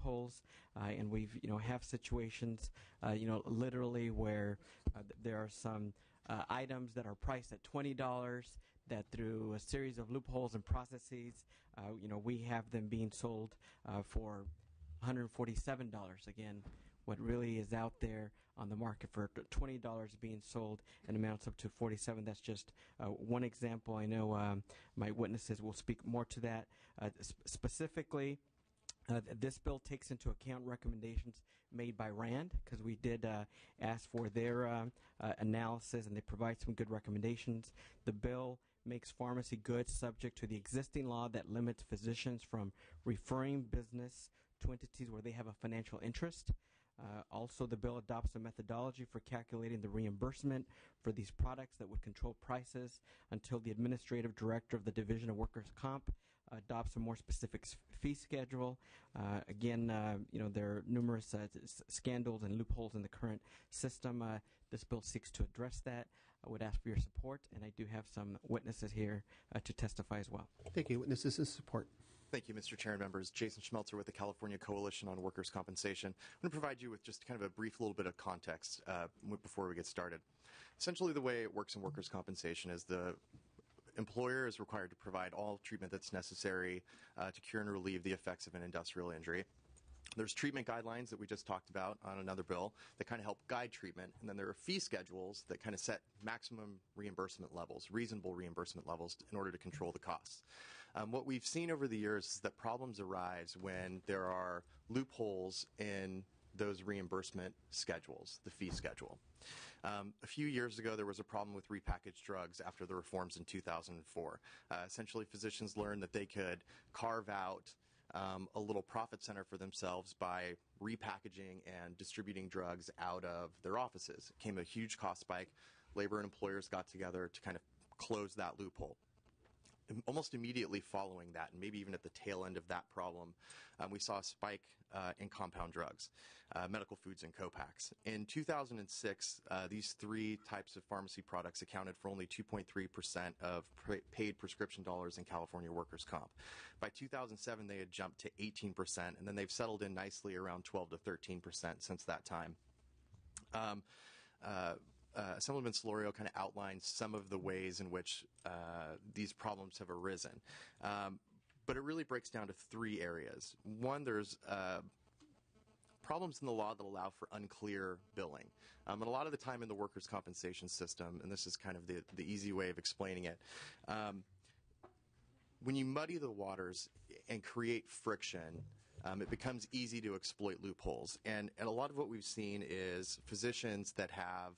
loopholes, and we've have situations literally where there are some items that are priced at $20 that through a series of loopholes and processes, we have them being sold for $147. Again, what really is out there on the market for $20 being sold and amounts up to $47. That's just one example. I know my witnesses will speak more to that. Specifically, this bill takes into account recommendations made by RAND, because we did ask for their analysis, and they provide some good recommendations. The bill makes pharmacy goods subject to the existing law that limits physicians from referring business to entities where they have a financial interest. Also, the bill adopts a methodology for calculating the reimbursement for these products that would control prices until the administrative director of the Division of Workers' Comp adopts a more specific fee schedule. Again, there are numerous scandals and loopholes in the current system. This bill seeks to address that. I would ask for your support, and I do have some witnesses here to testify as well. Thank you. Witnesses in support. Thank you, Mr. Chair and members. Jason Schmelzer with the California Coalition on Workers' Compensation. I'm going to provide you with just kind of a brief little bit of context before we get started. Essentially, the way it works in workers' compensation is the employer is required to provide all treatment that's necessary to cure and relieve the effects of an industrial injury. There's treatment guidelines that we just talked about on another bill that kind of help guide treatment, and then there are fee schedules that kind of set maximum reimbursement levels, reasonable reimbursement levels, in order to control the costs. What we've seen over the years is that problems arise when there are loopholes in those reimbursement schedules, the fee schedule. A few years ago, there was a problem with repackaged drugs after the reforms in 2004. Essentially, physicians learned that they could carve out a little profit center for themselves by repackaging and distributing drugs out of their offices. It came a huge cost spike. Labor and employers got together to kind of close that loophole. Almost immediately following that, and maybe even at the tail end of that problem, we saw a spike in compound drugs, medical foods, and co-packs. In 2006, these three types of pharmacy products accounted for only 2.3% of paid prescription dollars in California workers' comp. By 2007, they had jumped to 18%, and then they've settled in nicely around 12 to 13% since that time. Assemblyman Solorio kind of outlines some of the ways in which these problems have arisen. But it really breaks down to three areas. One, there's problems in the law that allow for unclear billing. And a lot of the time in the workers' compensation system, and this is kind of the easy way of explaining it, when you muddy the waters and create friction, it becomes easy to exploit loopholes. And a lot of what we've seen is physicians that have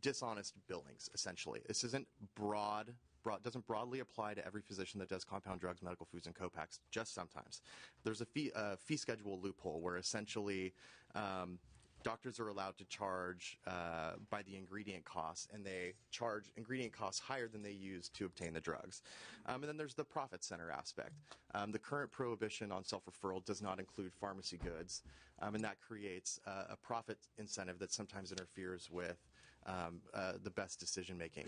dishonest billings, essentially. This isn't doesn't broadly apply to every physician that does compound drugs, medical foods, and co-packs, just sometimes. There's a fee schedule loophole where essentially doctors are allowed to charge by the ingredient costs, and they charge ingredient costs higher than they use to obtain the drugs. And then there's the profit center aspect. The current prohibition on self-referral does not include pharmacy goods, and that creates a profit incentive that sometimes interferes with the best decision-making.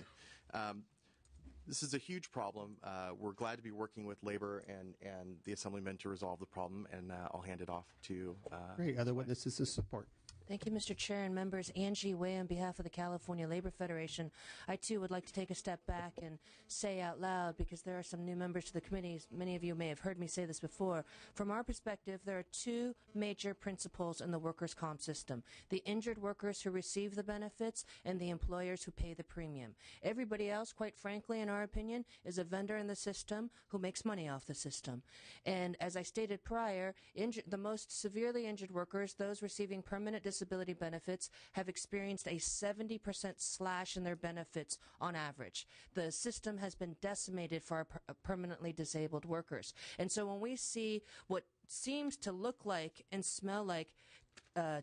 This is a huge problem. We're glad to be working with Labor and the Assemblyman to resolve the problem, and I'll hand it off to Great. Other witnesses to support. Thank you, Mr. Chair and members. Angie Way on behalf of the California Labor Federation. I, too, would like to take a step back and say out loud, because there are some new members to the committee. Many of you may have heard me say this before. From our perspective, there are two major principles in the workers' comp system: the injured workers who receive the benefits and the employers who pay the premium. Everybody else, quite frankly, in our opinion, is a vendor in the system who makes money off the system. And as I stated prior, the most severely injured workers, those receiving permanent disability benefits, have experienced a 70% slash in their benefits on average. The system has been decimated for our permanently disabled workers. And so when we see what seems to look like and smell like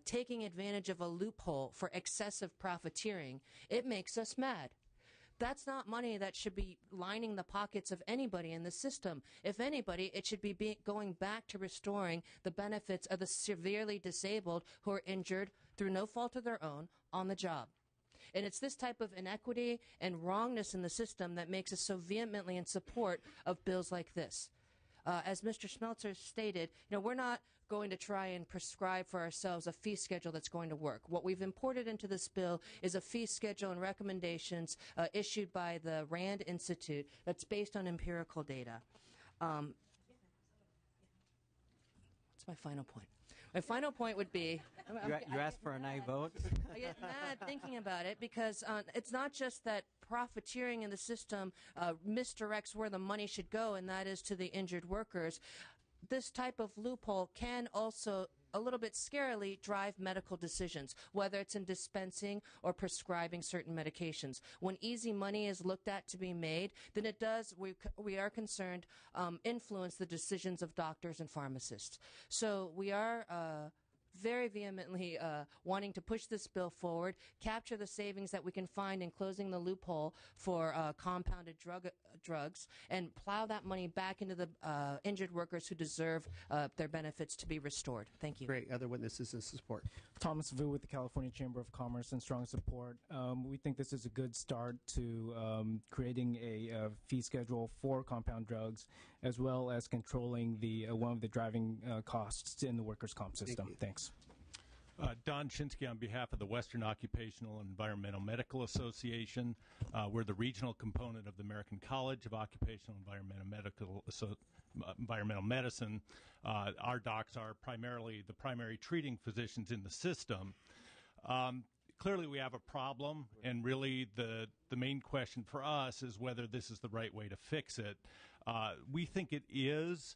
taking advantage of a loophole for excessive profiteering, it makes us mad. That's not money that should be lining the pockets of anybody in the system. If anybody, it should be going back to restoring the benefits of the severely disabled who are injured through no fault of their own on the job. And it's this type of inequity and wrongness in the system that makes us so vehemently in support of bills like this. As Mr. Schmelzer stated, we're not going to try and prescribe for ourselves a fee schedule that's going to work. What we've imported into this bill is a fee schedule and recommendations issued by the RAND Institute that's based on empirical data. What's my final point? My final point would be... You asked for an aye vote? I get mad thinking about it because it's not just that profiteering in the system misdirects where the money should go, and that is to the injured workers. This type of loophole can also, a little bit scarily, drive medical decisions, whether it's in dispensing or prescribing certain medications. When easy money is looked at to be made, then it does, we are concerned, influence the decisions of doctors and pharmacists. So we are very vehemently wanting to push this bill forward, capture the savings that we can find in closing the loophole for compounded drugs, and plow that money back into the injured workers who deserve their benefits to be restored. Thank you. Great. Other witnesses in support? Thomas Vu with the California Chamber of Commerce in strong support. We think this is a good start to creating a fee schedule for compound drugs, as well as controlling one of the driving costs in the workers' comp system. Thanks. Don Shinsky on behalf of the Western Occupational and Environmental Medical Association. We're the regional component of the American College of Occupational and Environmental Medicine. Our docs are primarily the primary treating physicians in the system. Clearly we have a problem, and really the main question for us is whether this is the right way to fix it. We think it is.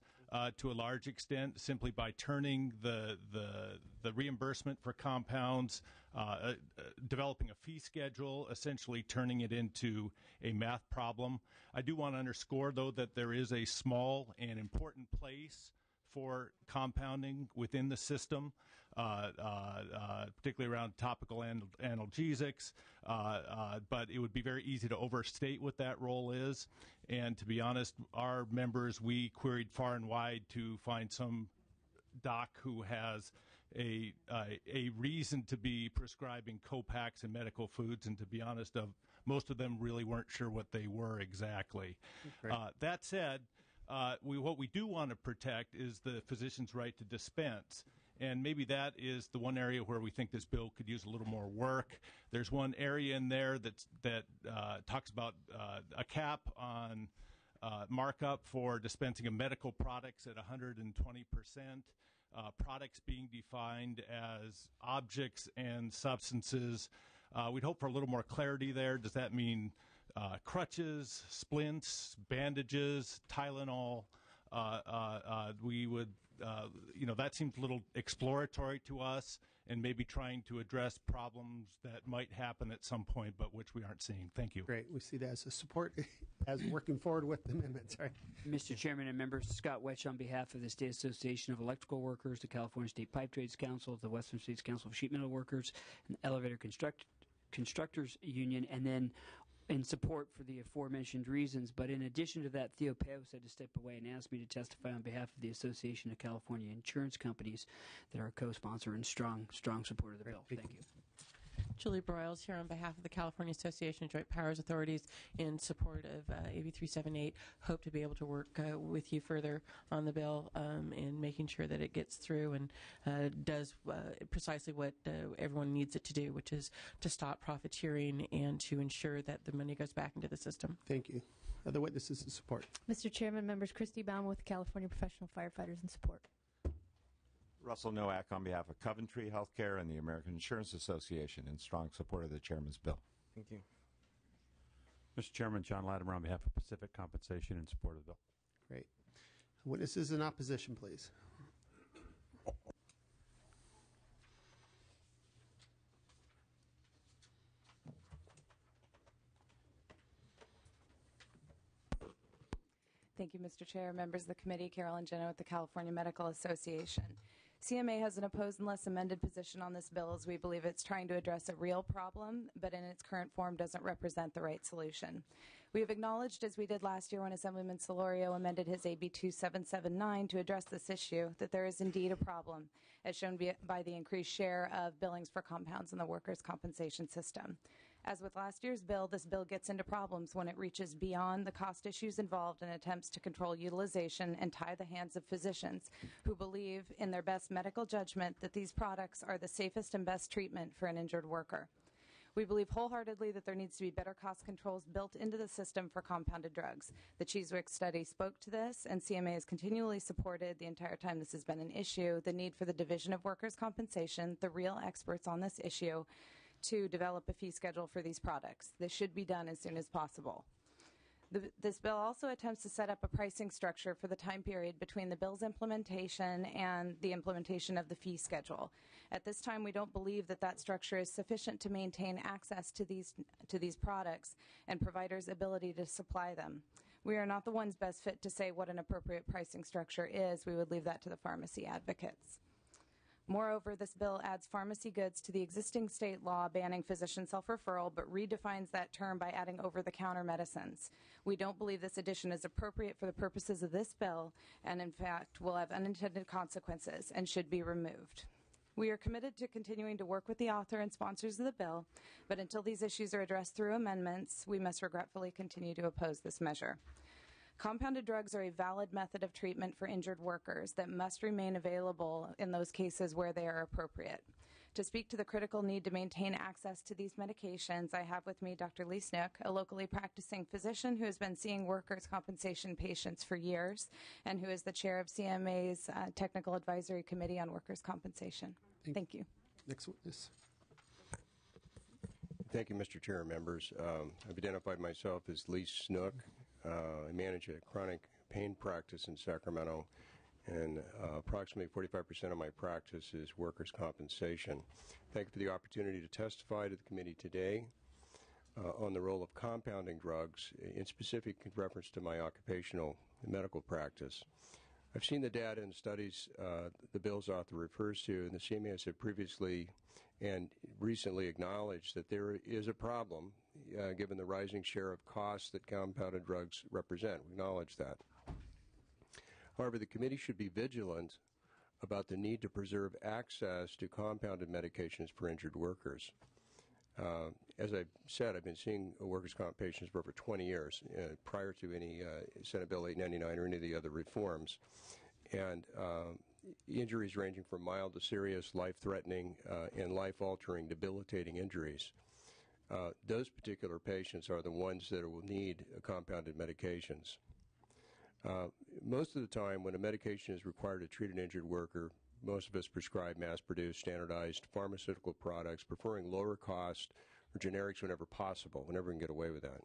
To a large extent, simply by turning the reimbursement for compounds, developing a fee schedule, essentially turning it into a math problem. I do want to underscore, though, that there is a small and important place for compounding within the system, particularly around topical analgesics, but it would be very easy to overstate what that role is. And to be honest, our members, we queried far and wide to find some doc who has a reason to be prescribing co-packs and medical foods, and to be honest, most of them really weren't sure what they were exactly. That said, what we do want to protect is the physician's right to dispense. And maybe that is the one area where we think this bill could use a little more work. There's one area in there that talks about a cap on markup for dispensing of medical products at 120%. Products being defined as objects and substances. We'd hope for a little more clarity there. Does that mean crutches, splints, bandages, Tylenol? We would, that seems a little exploratory to us, and maybe trying to address problems that might happen at some point, but which we aren't seeing. Thank you. Great. We see that as a support, as working forward with the amendments. Right. Mr. Chairman and members, Scott Wetch on behalf of the State Association of Electrical Workers, the California State Pipe Trades Council, the Western States Council of Sheet Metal Workers, and the Elevator Constructors Union, and then in support for the aforementioned reasons. But in addition to that, Theo Peos had to step away and asked me to testify on behalf of the Association of California Insurance Companies that are a co-sponsor and strong support of the bill. Thank you. Julie Broyles here on behalf of the California Association of Joint Powers Authorities in support of AB 378. Hope to be able to work with you further on the bill in making sure that it gets through and does precisely what everyone needs it to do, which is to stop profiteering and to ensure that the money goes back into the system. Thank you. Other witnesses in support? Mr. Chairman, members, Christy Baum with California Professional Firefighters in support. Russell Nowak on behalf of Coventry Healthcare and the American Insurance Association in strong support of the chairman's bill. Thank you. Mr. Chairman, John Latimer on behalf of Pacific Compensation in support of the bill. Great. Witnesses in opposition, please. Thank you, Mr. Chair, members of the committee. Carolyn Jenna with the California Medical Association. CMA has an opposed unless amended position on this bill, as we believe it's trying to address a real problem, but in its current form doesn't represent the right solution. We have acknowledged, as we did last year when Assemblyman Solorio amended his AB 2779 to address this issue, that there is indeed a problem, as shown by the increased share of billings for compounds in the workers' compensation system. As with last year's bill, this bill gets into problems when it reaches beyond the cost issues involved and attempts to control utilization and tie the hands of physicians who believe in their best medical judgment that these products are the safest and best treatment for an injured worker. We believe wholeheartedly that there needs to be better cost controls built into the system for compounded drugs. The Cheeswick study spoke to this, and CMA has continually supported the entire time this has been an issue, the need for the Division of Workers' Compensation, the real experts on this issue, to develop a fee schedule for these products. This should be done as soon as possible. This bill also attempts to set up a pricing structure for the time period between the bill's implementation and the implementation of the fee schedule. At this time, we don't believe that that structure is sufficient to maintain access to these products and providers' ability to supply them. We are not the ones best fit to say what an appropriate pricing structure is. We would leave that to the pharmacy advocates. Moreover, this bill adds pharmacy goods to the existing state law banning physician self-referral, but redefines that term by adding over-the-counter medicines. We don't believe this addition is appropriate for the purposes of this bill, and in fact will have unintended consequences and should be removed. We are committed to continuing to work with the author and sponsors of the bill, but until these issues are addressed through amendments, we must regretfully continue to oppose this measure. Compounded drugs are a valid method of treatment for injured workers that must remain available in those cases where they are appropriate. To speak to the critical need to maintain access to these medications, I have with me Dr. Lee Snook, a locally practicing physician who has been seeing workers' compensation patients for years and who is the chair of CMA's Technical Advisory Committee on Workers' Compensation. Thank you. Next witness. Thank you, Mr. Chair and members. I've identified myself as Lee Snook. I manage a chronic pain practice in Sacramento, and approximately 45% of my practice is workers' compensation. Thank you for the opportunity to testify to the committee today on the role of compounding drugs, in specific reference to my occupational medical practice. I've seen the data and studies the bill's author refers to, and the CMA has previously and recently acknowledged that there is a problem given the rising share of costs that compounded drugs represent. We acknowledge that. However, the committee should be vigilant about the need to preserve access to compounded medications for injured workers. As I've said, I've been seeing workers' comp patients for over 20 years prior to any Senate Bill 899 or any of the other reforms. And injuries ranging from mild to serious, life-threatening, and life-altering, debilitating injuries. Those particular patients are the ones that will need compounded medications. Most of the time, when a medication is required to treat an injured worker, most of us prescribe mass-produced, standardized pharmaceutical products, preferring lower cost or generics whenever possible, whenever we can get away with that.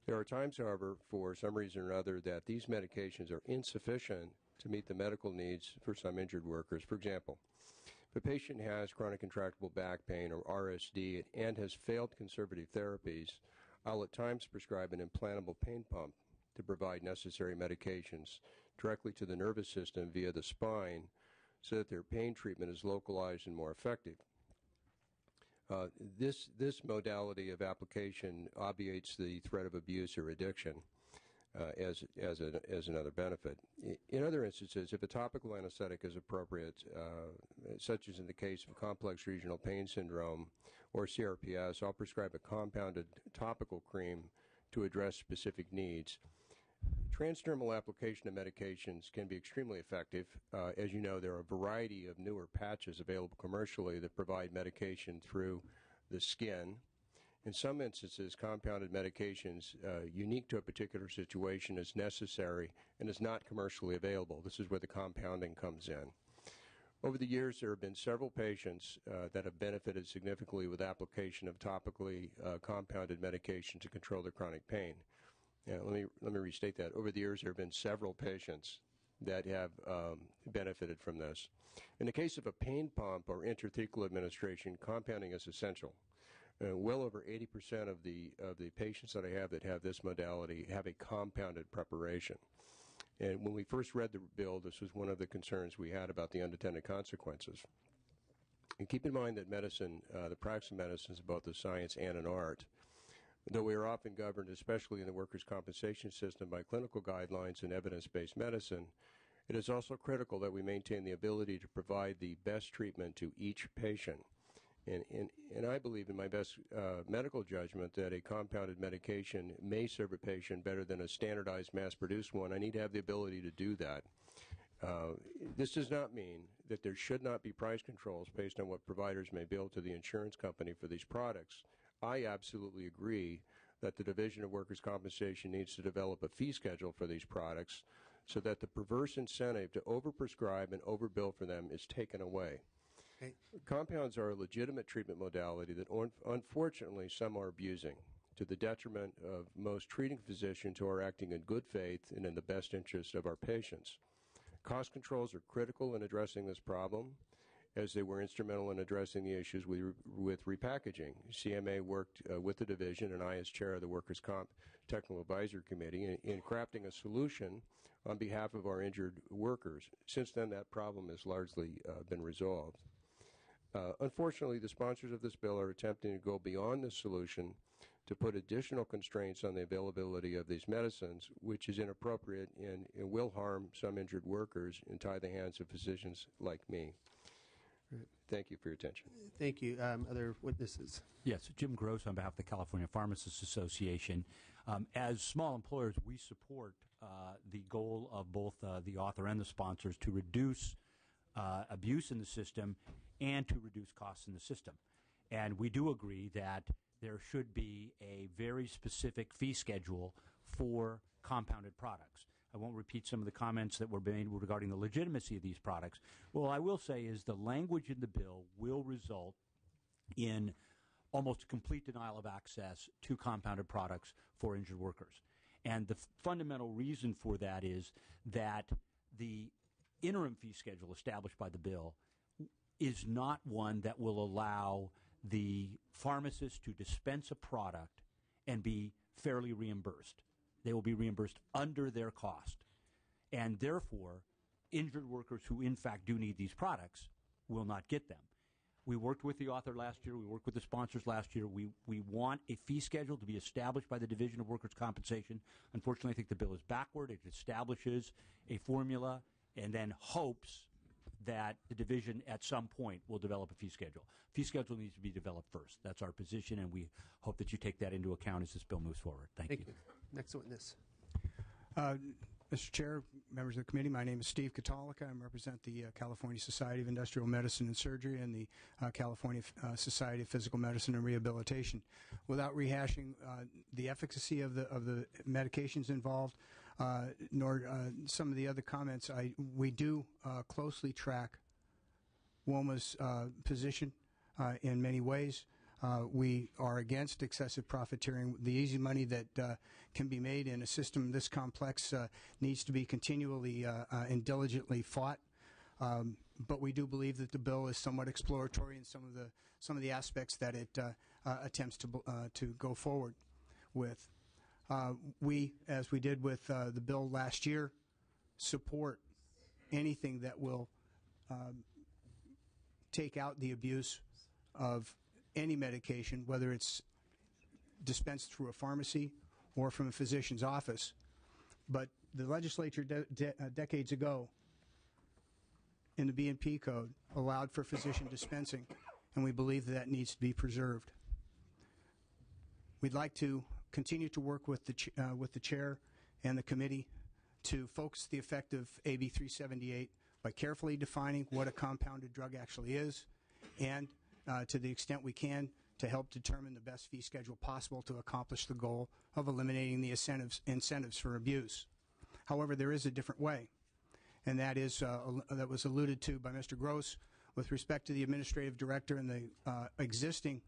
There are times, however, for some reason or other, that these medications are insufficient to meet the medical needs for some injured workers. For example, if a patient has chronic intractable back pain or RSD and has failed conservative therapies, I'll at times prescribe an implantable pain pump to provide necessary medications directly to the nervous system via the spine so that their pain treatment is localized and more effective. This modality of application obviates the threat of abuse or addiction as another benefit. In other instances, if a topical anesthetic is appropriate, such as in the case of complex regional pain syndrome or CRPS, I'll prescribe a compounded topical cream to address specific needs. Transdermal application of medications can be extremely effective. As you know, there are a variety of newer patches available commercially that provide medication through the skin. In some instances, compounded medications unique to a particular situation is necessary and is not commercially available. This is where the compounding comes in. Over the years, there have been several patients that have benefited significantly with application of topically compounded medication to control their chronic pain. Let me restate that. Over the years, there have been several patients that have benefited from this. In the case of a pain pump or intrathecal administration, compounding is essential. Well over 80% of the patients that I have that have this modality have a compounded preparation. And when we first read the bill, this was one of the concerns we had about the unintended consequences. And keep in mind that medicine, the practice of medicine is both a science and an art. Though we are often governed, especially in the workers' compensation system, by clinical guidelines and evidence-based medicine, it is also critical that we maintain the ability to provide the best treatment to each patient. And I believe in my best medical judgment that a compounded medication may serve a patient better than a standardized mass-produced one. I need to have the ability to do that. This does not mean that there should not be price controls based on what providers may bill to the insurance company for these products. I absolutely agree that the Division of Workers' Compensation needs to develop a fee schedule for these products so that the perverse incentive to overprescribe and overbill for them is taken away. Okay. Compounds are a legitimate treatment modality that unfortunately some are abusing to the detriment of most treating physicians who are acting in good faith and in the best interest of our patients. Cost controls are critical in addressing this problem, as they were instrumental in addressing the issues with repackaging. CMA worked with the division, and I, as chair of the Workers' Comp Technical Advisory Committee, in crafting a solution on behalf of our injured workers. Since then, that problem has largely been resolved. Unfortunately, the sponsors of this bill are attempting to go beyond this solution to put additional constraints on the availability of these medicines, which is inappropriate and will harm some injured workers and tie the hands of physicians like me. Thank you for your attention. Thank you. Other witnesses? Yes, Jim Gross on behalf of the California Pharmacists Association. As small employers, we support the goal of both the author and the sponsors to reduce abuse in the system and to reduce costs in the system. And we do agree that there should be a very specific fee schedule for compounded products. I won't repeat some of the comments that were made regarding the legitimacy of these products. Well, I will say is the language in the bill will result in almost a complete denial of access to compounded products for injured workers. And the fundamental reason for that is that the interim fee schedule established by the bill is not one that will allow the pharmacist to dispense a product and be fairly reimbursed. They will be reimbursed under their cost. And therefore, injured workers who in fact do need these products will not get them. We worked with the author last year. We worked with the sponsors last year. We want a fee schedule to be established by the Division of Workers' Compensation. Unfortunately, I think the bill is backward. It establishes a formula and then hopes that the division at some point will develop a fee schedule. Fee schedule needs to be developed first. That's our position, and we hope that you take that into account as this bill moves forward. Thank you. Next witness. Mr. Chair, members of the committee, my name is Steve Katolika. I represent the California Society of Industrial Medicine and Surgery and the California Society of Physical Medicine and Rehabilitation. Without rehashing the efficacy of the medications involved, nor some of the other comments, we do closely track WOMA's position in many ways. We are against excessive profiteering. The easy money that can be made in a system this complex needs to be continually and diligently fought. But we do believe that the bill is somewhat exploratory in some of the aspects that it attempts to go forward with. We, as we did with the bill last year, support anything that will take out the abuse of any medication, whether it's dispensed through a pharmacy or from a physician's office. But the legislature decades ago in the B&P Code allowed for physician dispensing, and we believe that needs to be preserved. We'd like to continue to work with the chair and the committee to focus the effect of AB 378 by carefully defining what a compounded drug actually is, and to the extent we can, to help determine the best fee schedule possible to accomplish the goal of eliminating the incentives for abuse. However, there is a different way, and that is that was alluded to by Mr. Gross with respect to the administrative director and the existing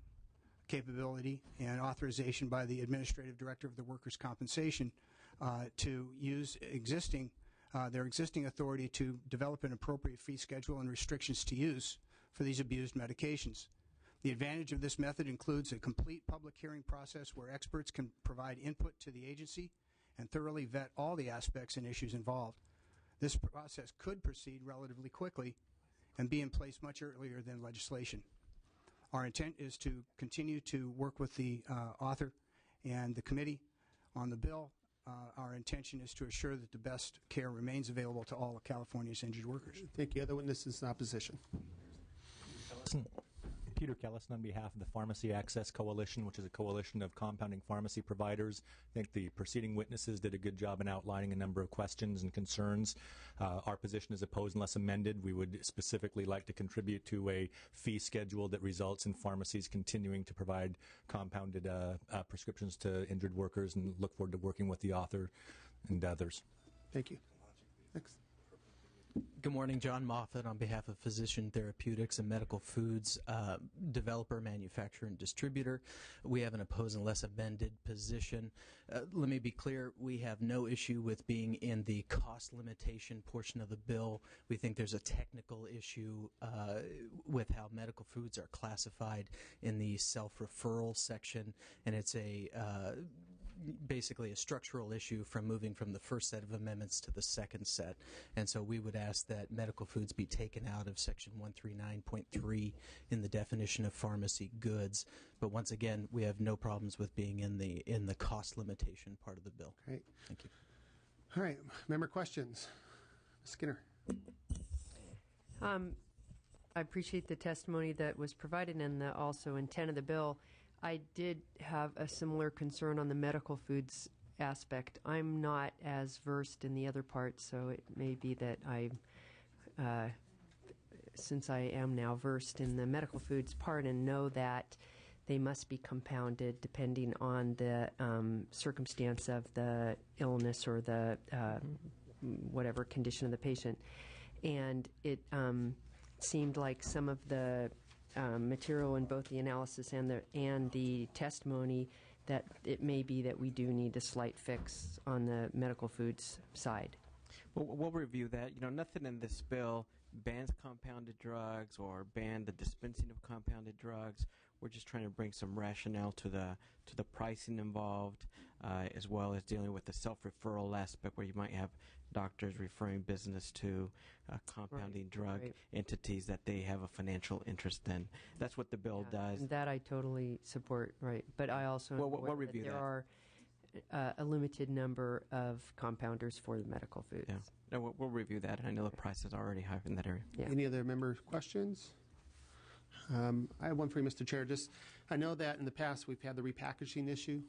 capability and authorization by the administrative director of the Workers' Compensation to use their existing authority to develop an appropriate fee schedule and restrictions to use for these abused medications. The advantage of this method includes a complete public hearing process where experts can provide input to the agency and thoroughly vet all the aspects and issues involved. This process could proceed relatively quickly and be in place much earlier than legislation. Our intent is to continue to work with the author and the committee on the bill. Our intention is to assure that the best care remains available to all of California's injured workers. Thank you. Other witnesses in opposition? Peter Kellison on behalf of the Pharmacy Access Coalition, which is a coalition of compounding pharmacy providers. I think the preceding witnesses did a good job in outlining a number of questions and concerns. Our position is opposed unless amended. We would specifically like to contribute to a fee schedule that results in pharmacies continuing to provide compounded prescriptions to injured workers, and look forward to working with the author and others. Thank you. Next. Good morning, John Moffat on behalf of Physician Therapeutics and Medical Foods developer, manufacturer, and distributor. We have an opposed unless amended position. Let me be clear, we have no issue with being in the cost limitation portion of the bill. We think there's a technical issue with how medical foods are classified in the self-referral section, and it's basically a structural issue from moving from the first set of amendments to the second set. And so we would ask that medical foods be taken out of section 139.3 in the definition of pharmacy goods. But once again, we have no problems with being in the cost limitation part of the bill. Great. Thank you. All right. Member questions? Ms. Skinner. I appreciate the testimony that was provided and the also intent of the bill. I did have a similar concern on the medical foods aspect. I'm not as versed in the other parts, so it may be that since I am now versed in the medical foods part and know that they must be compounded depending on the circumstance of the illness or the whatever condition of the patient. And it seemed like some of the material in both the analysis and the testimony that it may be that we do need a slight fix on the medical foods side. Well, we'll review that. Nothing in this bill bans compounded drugs or ban the dispensing of compounded drugs. We're just trying to bring some rationale to the pricing involved, as well as dealing with the self-referral aspect where you might have doctors referring business to compounding drug entities that they have a financial interest in. That's what the bill does. And that I totally support, right. But I also we'll review there are a limited number of compounders for the medical foods. Yeah. No, we'll review that, and I know the price is already high in that area. Yeah. Any other member questions? I have one for you, Mr. Chair. I know that in the past we've had the repackaging issue,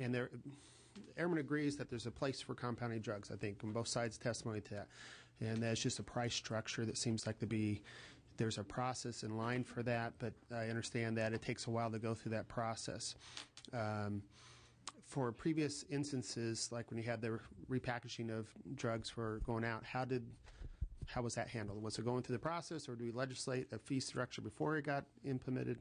and Airman agrees that there's a place for compounding drugs, I think, on both sides' testimony to that. And that's just a price structure that seems like there's a process in line for that, but I understand that it takes a while to go through that process. For previous instances, like when you had the repackaging of drugs for going out, how was that handled? Was it going through the process, or do we legislate a fee structure before it got implemented?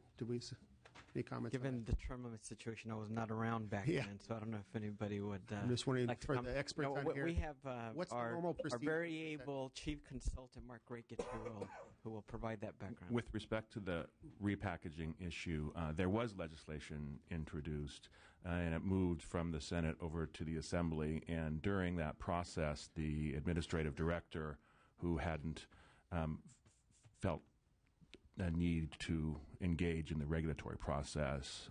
Any comments? Given the term limit situation, I was not around back then, so I don't know if anybody would. I'm just wondering like for the experts on here. We have what's our, the normal our procedure? very able chief consultant, Mark Rakich, who will provide that background. With respect to the repackaging issue, there was legislation introduced, and it moved from the Senate over to the Assembly. And during that process, the administrative director, who hadn't felt a need to engage in the regulatory process,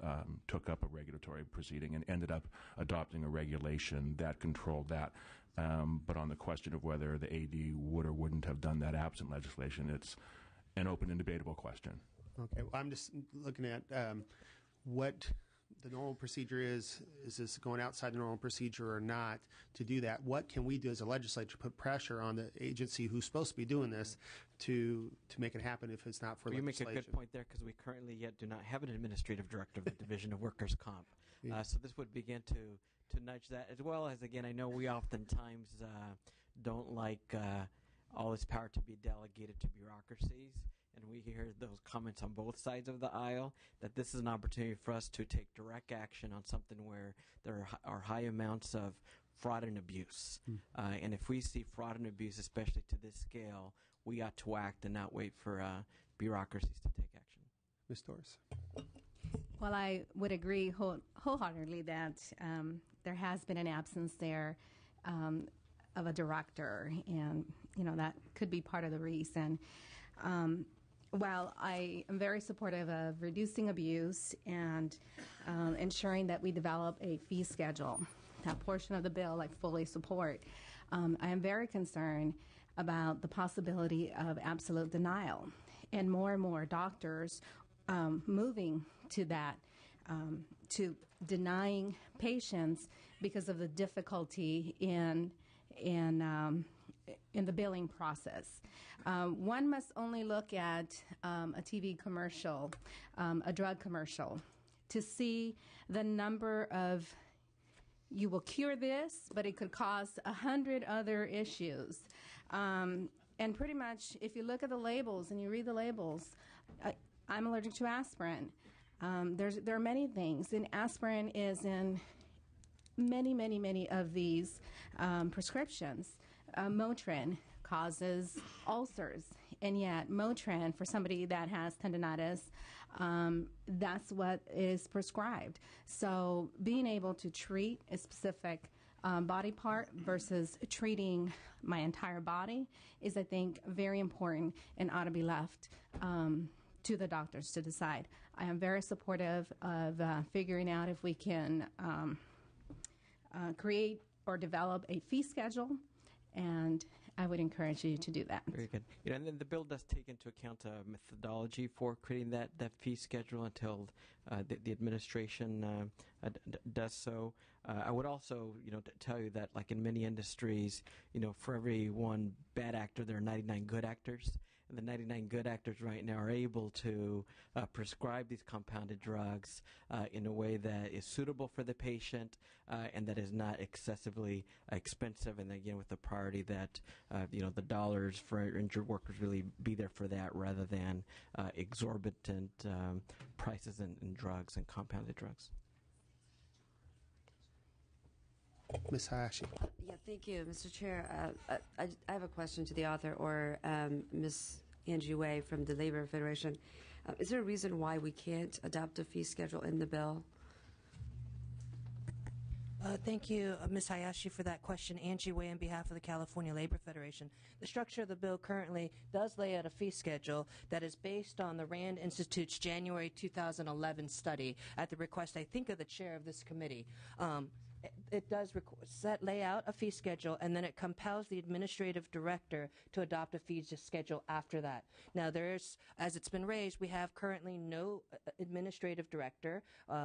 took up a regulatory proceeding and ended up adopting a regulation that controlled that. But on the question of whether the AD would or wouldn't have done that absent legislation, it's an open and debatable question. Okay, well, I'm just looking at what the normal procedure is this going outside the normal procedure or not to do that? What can we do as a legislature to put pressure on the agency who's supposed to be doing this to make it happen if it's not for legislation? You make a good point there, because we currently yet do not have an administrative director of the Division of Workers' Comp. So this would begin to nudge that, as well as, again, I know we oftentimes don't like all this power to be delegated to bureaucracies. And we hear those comments on both sides of the aisle, that this is an opportunity for us to take direct action on something where there are high amounts of fraud and abuse. And if we see fraud and abuse, especially to this scale, we ought to act and not wait for bureaucracies to take action. Ms. Doris? Well, I would agree wholeheartedly that there has been an absence there of a director, and that could be part of the reason. While I am very supportive of reducing abuse and ensuring that we develop a fee schedule, that portion of the bill I fully support, I am very concerned about the possibility of absolute denial. And more doctors moving to that, to denying patients because of the difficulty in the billing process. One must only look at a TV commercial, a drug commercial, to see the number of, you will cure this, but it could cause 100 other issues. And pretty much, if you look at the labels and you read the labels, I'm allergic to aspirin. There are many things, and aspirin is in many of these prescriptions. Motrin causes ulcers, and yet Motrin, for somebody that has tendinitis, that's what is prescribed. So being able to treat a specific body part versus treating my entire body is, I think, very important and ought to be left to the doctors to decide. I am very supportive of figuring out if we can create or develop a fee schedule, and I would encourage you to do that. Very good. And then the bill does take into account a methodology for creating that fee schedule until the administration does so. I would also, tell you that, like in many industries, for every one bad actor, there are 99 good actors. And the 99 good actors right now are able to prescribe these compounded drugs in a way that is suitable for the patient and that is not excessively expensive. And again, with the priority that, the dollars for injured workers really be there for that rather than exorbitant prices in drugs and compounded drugs. Ms. Hayashi. Yeah, thank you, Mr. Chair. I have a question to the author or Ms. Angie Way from the Labor Federation. Is there a reason why we can't adopt a fee schedule in the bill? Thank you, Ms. Hayashi, for that question. Angie Way on behalf of the California Labor Federation. The structure of the bill currently does lay out a fee schedule that is based on the RAND Institute's January 2011 study at the request, I think, of the chair of this committee. It does lay out a fee schedule, and then it compels the administrative director to adopt a fee schedule after that. Now, as it's been raised, we have currently no administrative director.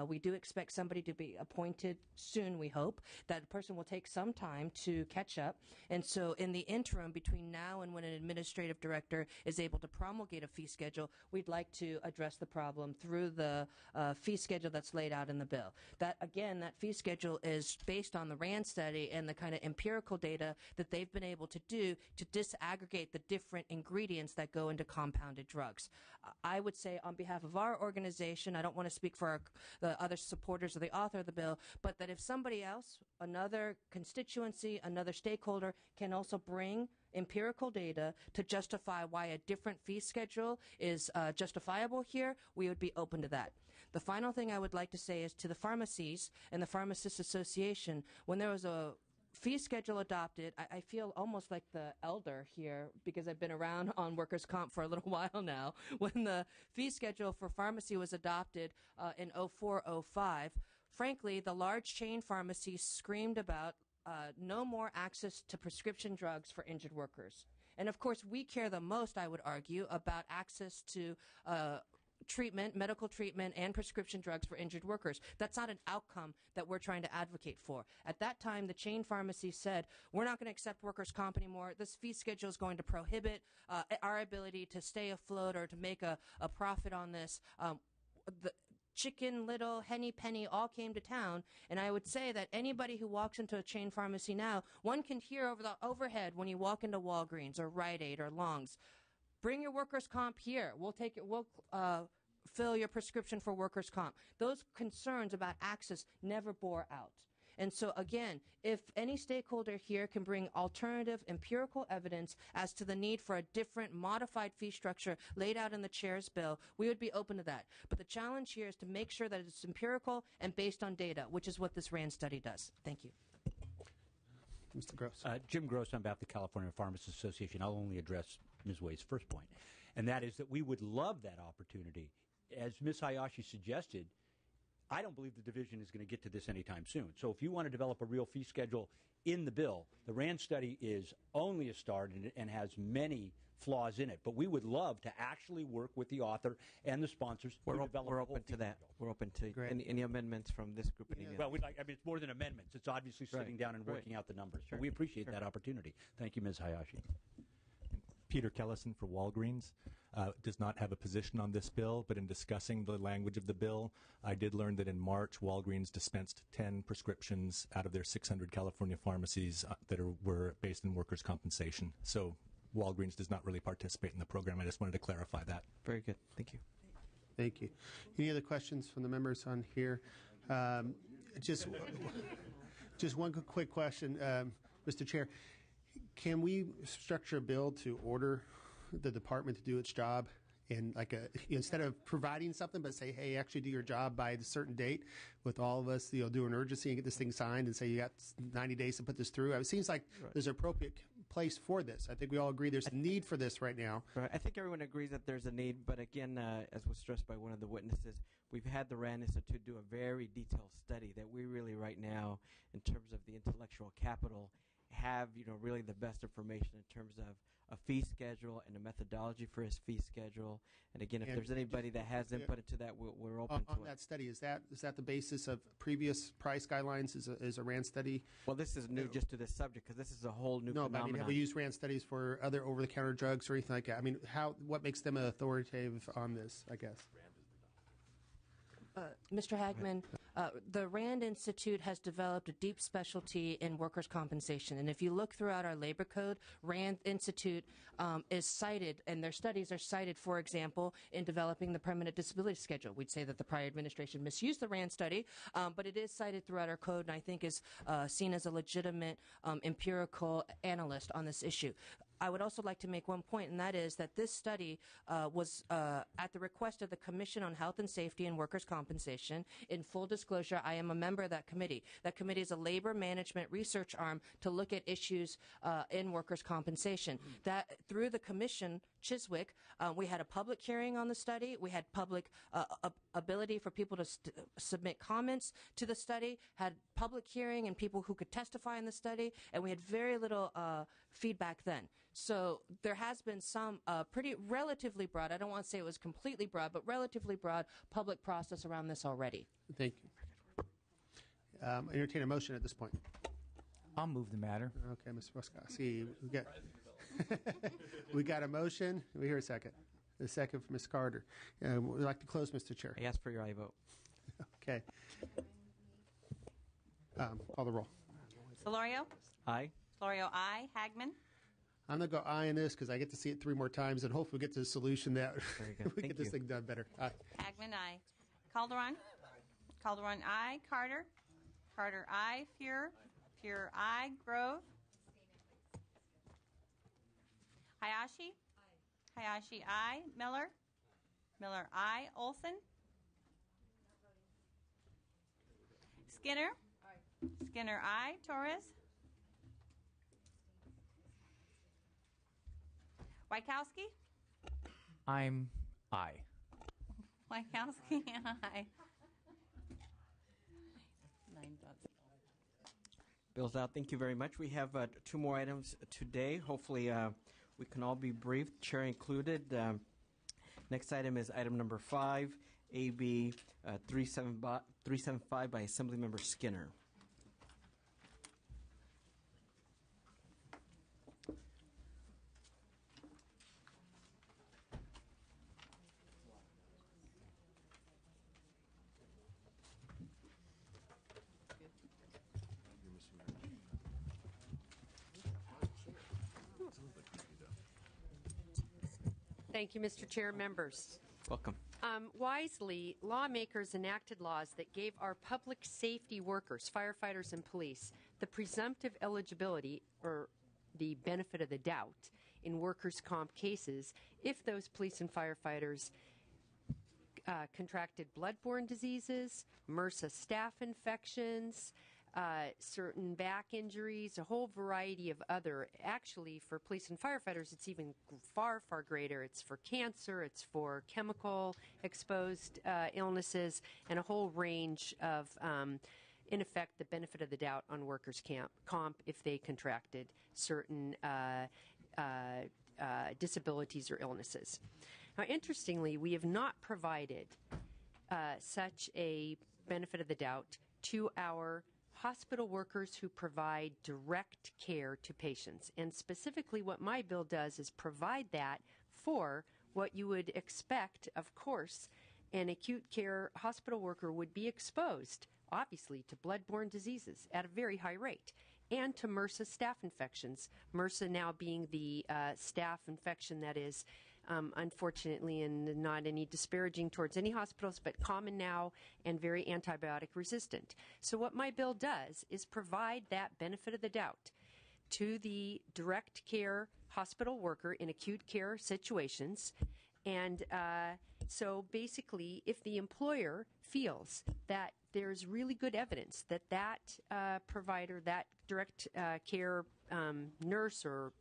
We do expect somebody to be appointed soon, we hope. That person will take some time to catch up. And so in the interim, between now and when an administrative director is able to promulgate a fee schedule, we'd like to address the problem through the fee schedule that's laid out in the bill. That fee schedule is based on the RAND study and the kind of empirical data that they've been able to do to disaggregate the different ingredients that go into compounded drugs. I would say on behalf of our organization, I don't want to speak for the other supporters of the author of the bill, but that if somebody else, another constituency, another stakeholder can also bring empirical data to justify why a different fee schedule is justifiable here, we would be open to that. The final thing I would like to say is to the pharmacies and the Pharmacists Association, when there was a fee schedule adopted, I feel almost like the elder here because I've been around on workers' comp for a little while now. When the fee schedule for pharmacy was adopted in 04-05, frankly, the large chain pharmacies screamed about no more access to prescription drugs for injured workers. And of course, we care the most, I would argue, about access to treatment, medical treatment, and prescription drugs for injured workers. That's not an outcome that we're trying to advocate for. At that time, the chain pharmacy said, we're not going to accept workers' comp anymore. This fee schedule is going to prohibit our ability to stay afloat or to make a profit on this. The Chicken Little, Henny Penny all came to town, and I would say that anybody who walks into a chain pharmacy now, one can hear over the overhead when you walk into Walgreens or Rite Aid or Long's, bring your workers' comp here. We'll take it. We'll fill your prescription for workers' comp. Those concerns about access never bore out. And so, again, if any stakeholder here can bring alternative empirical evidence as to the need for a different modified fee structure laid out in the chair's bill, we would be open to that. But the challenge here is to make sure that it's empirical and based on data, which is what this RAND study does. Thank you. Mr. Gross. Jim Gross on behalf of the California Pharmacists Association. I'll only address Ms. Way's first point, and that is that we would love that opportunity. As Ms. Hayashi suggested, I don't believe the division is going to get to this anytime soon. So if you want to develop a real fee schedule in the bill, the RAND study is only a start and has many flaws in it. But we would love to actually work with the author and the sponsors to develop We're a whole open to fee that. schedule. We're open to any amendments from this group. Well, it's more than amendments. It's obviously sitting down and working out the numbers. Sure. So we appreciate that opportunity. Thank you, Ms. Hayashi. Peter Kellison for Walgreens. Does not have a position on this bill, but in discussing the language of the bill, I did learn that in March, Walgreens dispensed 10 prescriptions out of their 600 California pharmacies that were based in workers' compensation. So Walgreens does not really participate in the program. I just wanted to clarify that. Very good. Thank you. Thank you. Any other questions from the members on here? Just one quick question, Mr. Chair. Can we structure a bill to order the department to do its job, and instead of providing something, but say, hey, actually do your job by a certain date, with all of us, do an urgency and get this thing signed, and say you got 90 days to put this through? It seems like there's an appropriate place for this. I think we all agree there's a need for this right now. Right. I think everyone agrees that there's a need, but again, as was stressed by one of the witnesses, we've had the RAND Institute do a very detailed study that we really right now, in terms of the intellectual capital, have really the best information in terms of a fee schedule and a methodology for his fee schedule. And again, if there's anybody that has input into that, we're open to on it. that study. Is that the basis of previous price guidelines? Is a RAND study? Well, this is new just to this subject because this is a whole new phenomenon. But I mean, have we used RAND studies for other over-the-counter drugs or anything like that? I mean, what makes them authoritative on this, I guess? Mr. Hagman, the RAND Institute has developed a deep specialty in workers' compensation. And if you look throughout our labor code, RAND Institute is cited, and their studies are cited, for example, in developing the permanent disability schedule. We'd say that the prior administration misused the RAND study, but it is cited throughout our code, and I think is seen as a legitimate empirical analyst on this issue. I would also like to make one point, and that is that this study was at the request of the Commission on Health and Safety and Workers' Compensation. In full disclosure, I am a member of that committee. That committee is a labor management research arm to look at issues in workers' compensation. That through the Commission, Chiswick, we had a public hearing on the study. We had public ability for people to submit comments to the study, had public hearing and people who could testify in the study, and we had very little feedback then. So there has been some pretty relatively broad, I don't want to say it was completely broad, but relatively broad public process around this already. Thank you. Entertain a motion at this point. I'll move the matter. Okay, Mr. Moskowski. We got a motion. We hear a second. A second from Ms. Carter. We'd like to close, Mr. Chair. I ask for your aye vote. Okay. Call the roll. Solorio? Aye. Solorio, aye. Hagman? I'm going to go aye on this because I get to see it 3 more times, and hopefully we get to a solution that we get this thing done better. Aye. Hagman, aye. Calderon? Calderon, aye. Carter? Carter, aye. Fuhrer? Fuhrer, aye. Grove? Hayashi? Aye. Hayashi, aye. Miller? Miller, aye. Olson? Skinner? Aye. Skinner, aye. Torres? Wykowski? I'm aye. Wykowski, aye. Bill's out. Thank you very much. We have 2 more items today. Hopefully we can all be brief, chair included. Next item is item number 5, AB 375 by Assemblymember Skinner. Thank you, Mr. Chair. Members. Welcome. Wisely, lawmakers enacted laws that gave our public safety workers, firefighters and police, the presumptive eligibility or the benefit of the doubt in workers' comp cases if those police and firefighters contracted bloodborne diseases, MRSA staph infections, certain back injuries, a whole variety of other. Actually, for police and firefighters, it's even far, far greater. It's for cancer, it's for chemical exposed illnesses, and a whole range of, in effect, the benefit of the doubt on workers' comp if they contracted certain disabilities or illnesses. Now, interestingly, we have not provided such a benefit of the doubt to our hospital workers who provide direct care to patients. And specifically, what my bill does is provide that for what you would expect, of course, an acute care hospital worker would be exposed, obviously, to bloodborne diseases at a very high rate, and to MRSA staph infections. MRSA now being the staph infection that is, unfortunately, and not any disparaging towards any hospitals, but common now and very antibiotic resistant. So what my bill does is provide that benefit of the doubt to the direct care hospital worker in acute care situations. And so basically, if the employer feels that there's really good evidence that that provider, that direct care nurse or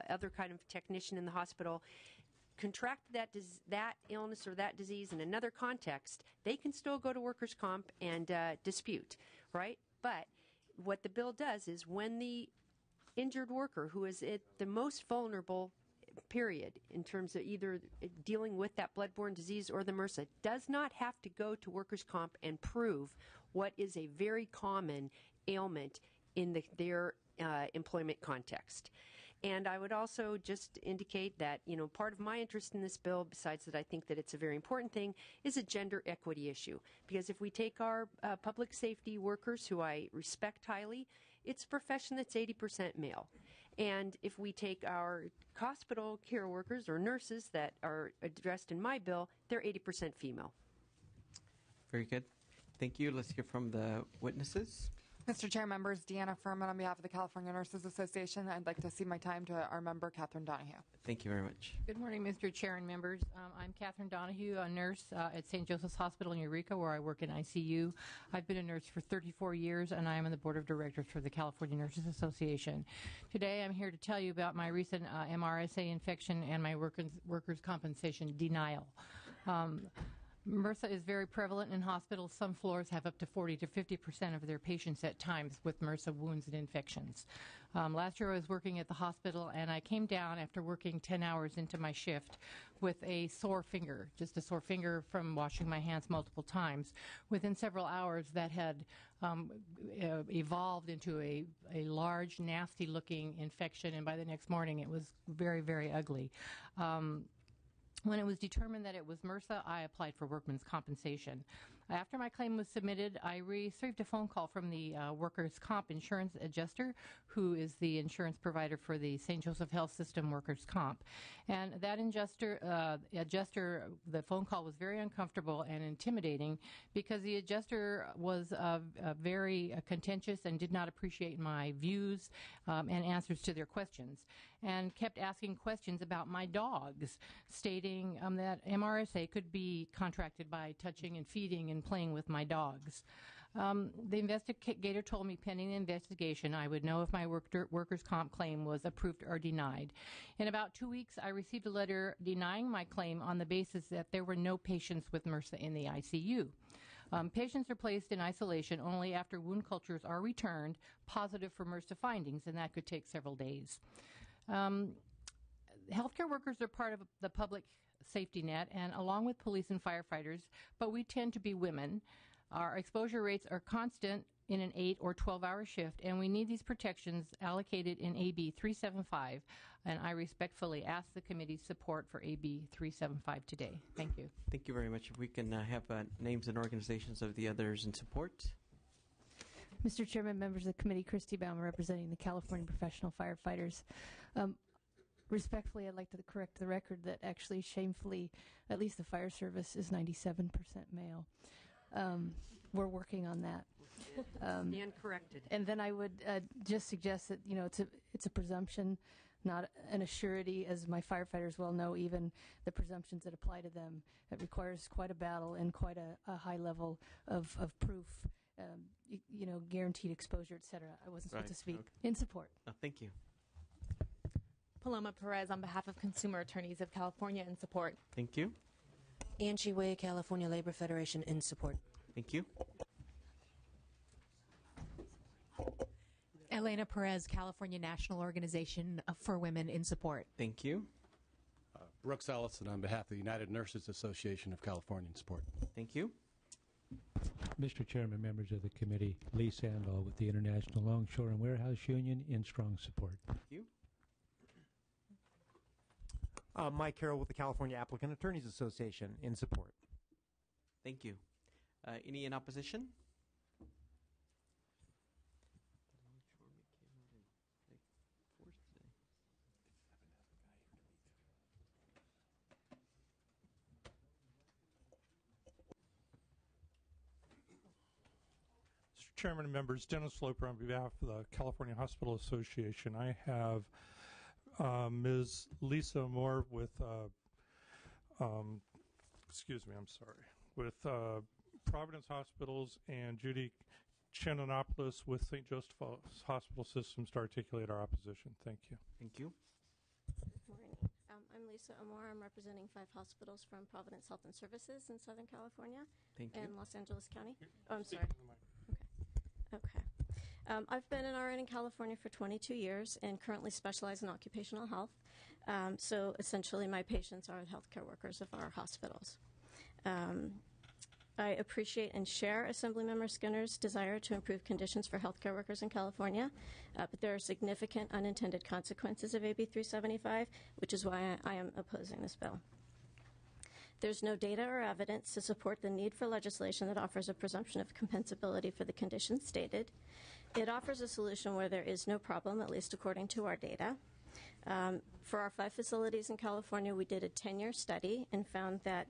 other kind of technician in the hospital contracted that illness or that disease in another context, they can still go to workers' comp and dispute, right? But what the bill does is when the injured worker who is at the most vulnerable period in terms of either dealing with that bloodborne disease or the MRSA does not have to go to workers' comp and prove what is a very common ailment in their employment context. And I would also just indicate that, you know, part of my interest in this bill, besides that I think that it's a very important thing, is a gender equity issue. Because if we take our public safety workers, who I respect highly, it's a profession that's 80% male. And if we take our hospital care workers or nurses that are addressed in my bill, they're 80% female. Very good. Thank you. Let's hear from the witnesses. Mr. Chair, members, Deanna Furman on behalf of the California Nurses Association. I'd like to cede my time to our member, Catherine Donahue. Thank you very much. Good morning, Mr. Chair and members. I'm Catherine Donahue, a nurse at St. Joseph's Hospital in Eureka, where I work in ICU. I've been a nurse for 34 years, and I am on the board of directors for the California Nurses Association. Today, I'm here to tell you about my recent MRSA infection and my workers' compensation denial. MRSA is very prevalent in hospitals. Some floors have up to 40 to 50% of their patients at times with MRSA wounds and infections. Last year I was working at the hospital, and I came down after working 10 hours into my shift with a sore finger, just a sore finger from washing my hands multiple times. Within several hours, that had evolved into a large, nasty-looking infection, and by the next morning it was very, very ugly. When it was determined that it was MRSA, I applied for workman's compensation. After my claim was submitted, I received a phone call from the workers' comp insurance adjuster, who is the insurance provider for the St. Joseph Health System workers' comp. And that adjuster, the phone call was very uncomfortable and intimidating because the adjuster was very contentious and did not appreciate my views and answers to their questions, and kept asking questions about my dogs, stating that MRSA could be contracted by touching and feeding and playing with my dogs. The investigator told me pending the investigation I would know if my workers' comp claim was approved or denied. In about 2 weeks, I received a letter denying my claim on the basis that there were no patients with MRSA in the ICU. Patients are placed in isolation only after wound cultures are returned positive for MRSA findings, and that could take several days. Healthcare workers are part of the public safety net, and along with police and firefighters, but we tend to be women. Our exposure rates are constant in an 8 or 12-hour shift, and we need these protections allocated in AB 375, and I respectfully ask the committee's support for AB 375 today. Thank you. Thank you very much. If we can have names and organizations of the others in support. Mr. Chairman, members of the committee, Christy Baum representing the California Professional Firefighters. Respectfully, I'd like to correct the record that actually, shamefully, at least the fire service is 97% male. We're working on that. Stand corrected. And then I would just suggest that, you know, it's a presumption, not an assurity, as my firefighters well know. Even the presumptions that apply to them, it requires quite a battle and quite a high level of proof. You know, guaranteed exposure, et cetera. I wasn't supposed to speak. Okay. In support. Thank you. Paloma Perez on behalf of Consumer Attorneys of California in support. Thank you. Angie Way, California Labor Federation in support. Thank you. Elena Perez, California National Organization for Women in Support. Thank you. Brooks Ellison on behalf of the United Nurses Association of California in Support. Thank you. Mr. Chairman, members of the committee, Lee Sandall with the International Longshore and Warehouse Union in strong support. Thank you. Mike Carroll with the California Applicant Attorneys Association in support. Thank you. Any in opposition? Mr. Chairman and members, Dennis Loper on behalf of the California Hospital Association. I have Ms. Lisa Moore with, with Providence Hospitals and Judy Chenonopoulos with St. Joseph's Hospital Systems to articulate our opposition. Thank you. Thank you. Good morning. I'm Lisa Amor. I'm representing 5 hospitals from Providence Health and Services in Southern California and Los Angeles County. Oh, I'm sorry. Okay. I've been an RN in California for 22 years and currently specialize in occupational health. So essentially my patients are the healthcare workers of our hospitals. I appreciate and share Assemblymember Skinner's desire to improve conditions for healthcare workers in California, but there are significant unintended consequences of AB 375, which is why I am opposing this bill. There's no data or evidence to support the need for legislation that offers a presumption of compensability for the conditions stated. It offers a solution where there is no problem, at least according to our data. For our 5 facilities in California, we did a 10-year study and found that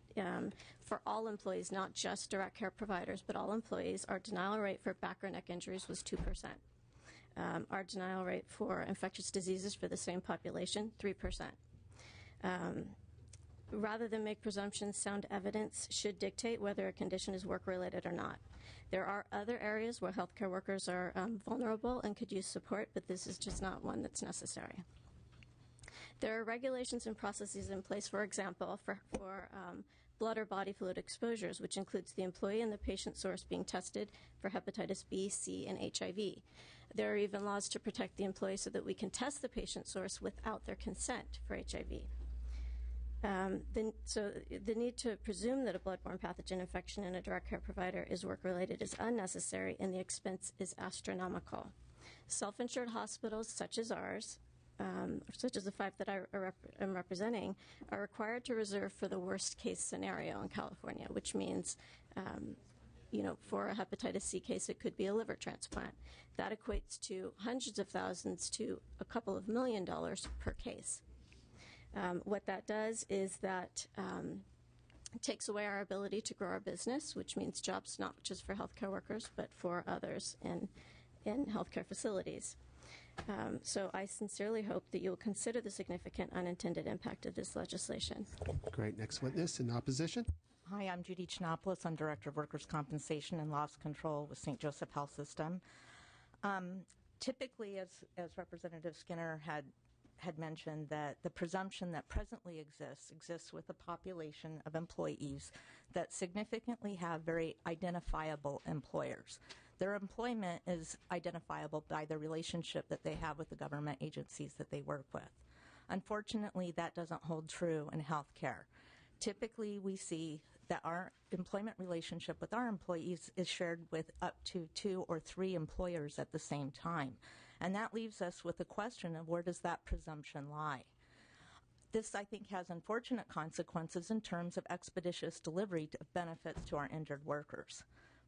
for all employees, not just direct care providers, but all employees, our denial rate for back or neck injuries was 2%. Our denial rate for infectious diseases for the same population, 3%. Rather than make presumptions, sound evidence should dictate whether a condition is work-related or not. There are other areas where healthcare workers are vulnerable and could use support, but this is just not one that's necessary. There are regulations and processes in place, for example, for blood or body fluid exposures, which includes the employee and the patient source being tested for hepatitis B, C, and HIV. There are even laws to protect the employee so that we can test the patient source without their consent for HIV. So the need to presume that a bloodborne pathogen infection in a direct care provider is work-related is unnecessary, and the expense is astronomical. Self-insured hospitals such as ours, such as the 5 that I am representing, are required to reserve for the worst-case scenario in California, which means, for a hepatitis C case, it could be a liver transplant. That equates to hundreds of thousands to a couple of $1 million per case. What that does is that it takes away our ability to grow our business, which means jobs not just for healthcare workers, but for others in healthcare facilities. So I sincerely hope that you will consider the significant unintended impact of this legislation. Great. Next witness in opposition. Hi, I'm Judy Chenopoulos. I'm Director of Workers' Compensation and Loss Control with St. Joseph Health System. Typically, as Representative Skinner had mentioned, that the presumption that presently exists with a population of employees that significantly have very identifiable employers. Their employment is identifiable by the relationship that they have with the government agencies that they work with. Unfortunately, that doesn't hold true in healthcare. Typically, we see that our employment relationship with our employees is shared with up to 2 or 3 employers at the same time. And that leaves us with the question of where does that presumption lie? This, I think, has unfortunate consequences in terms of expeditious delivery of benefits to our injured workers.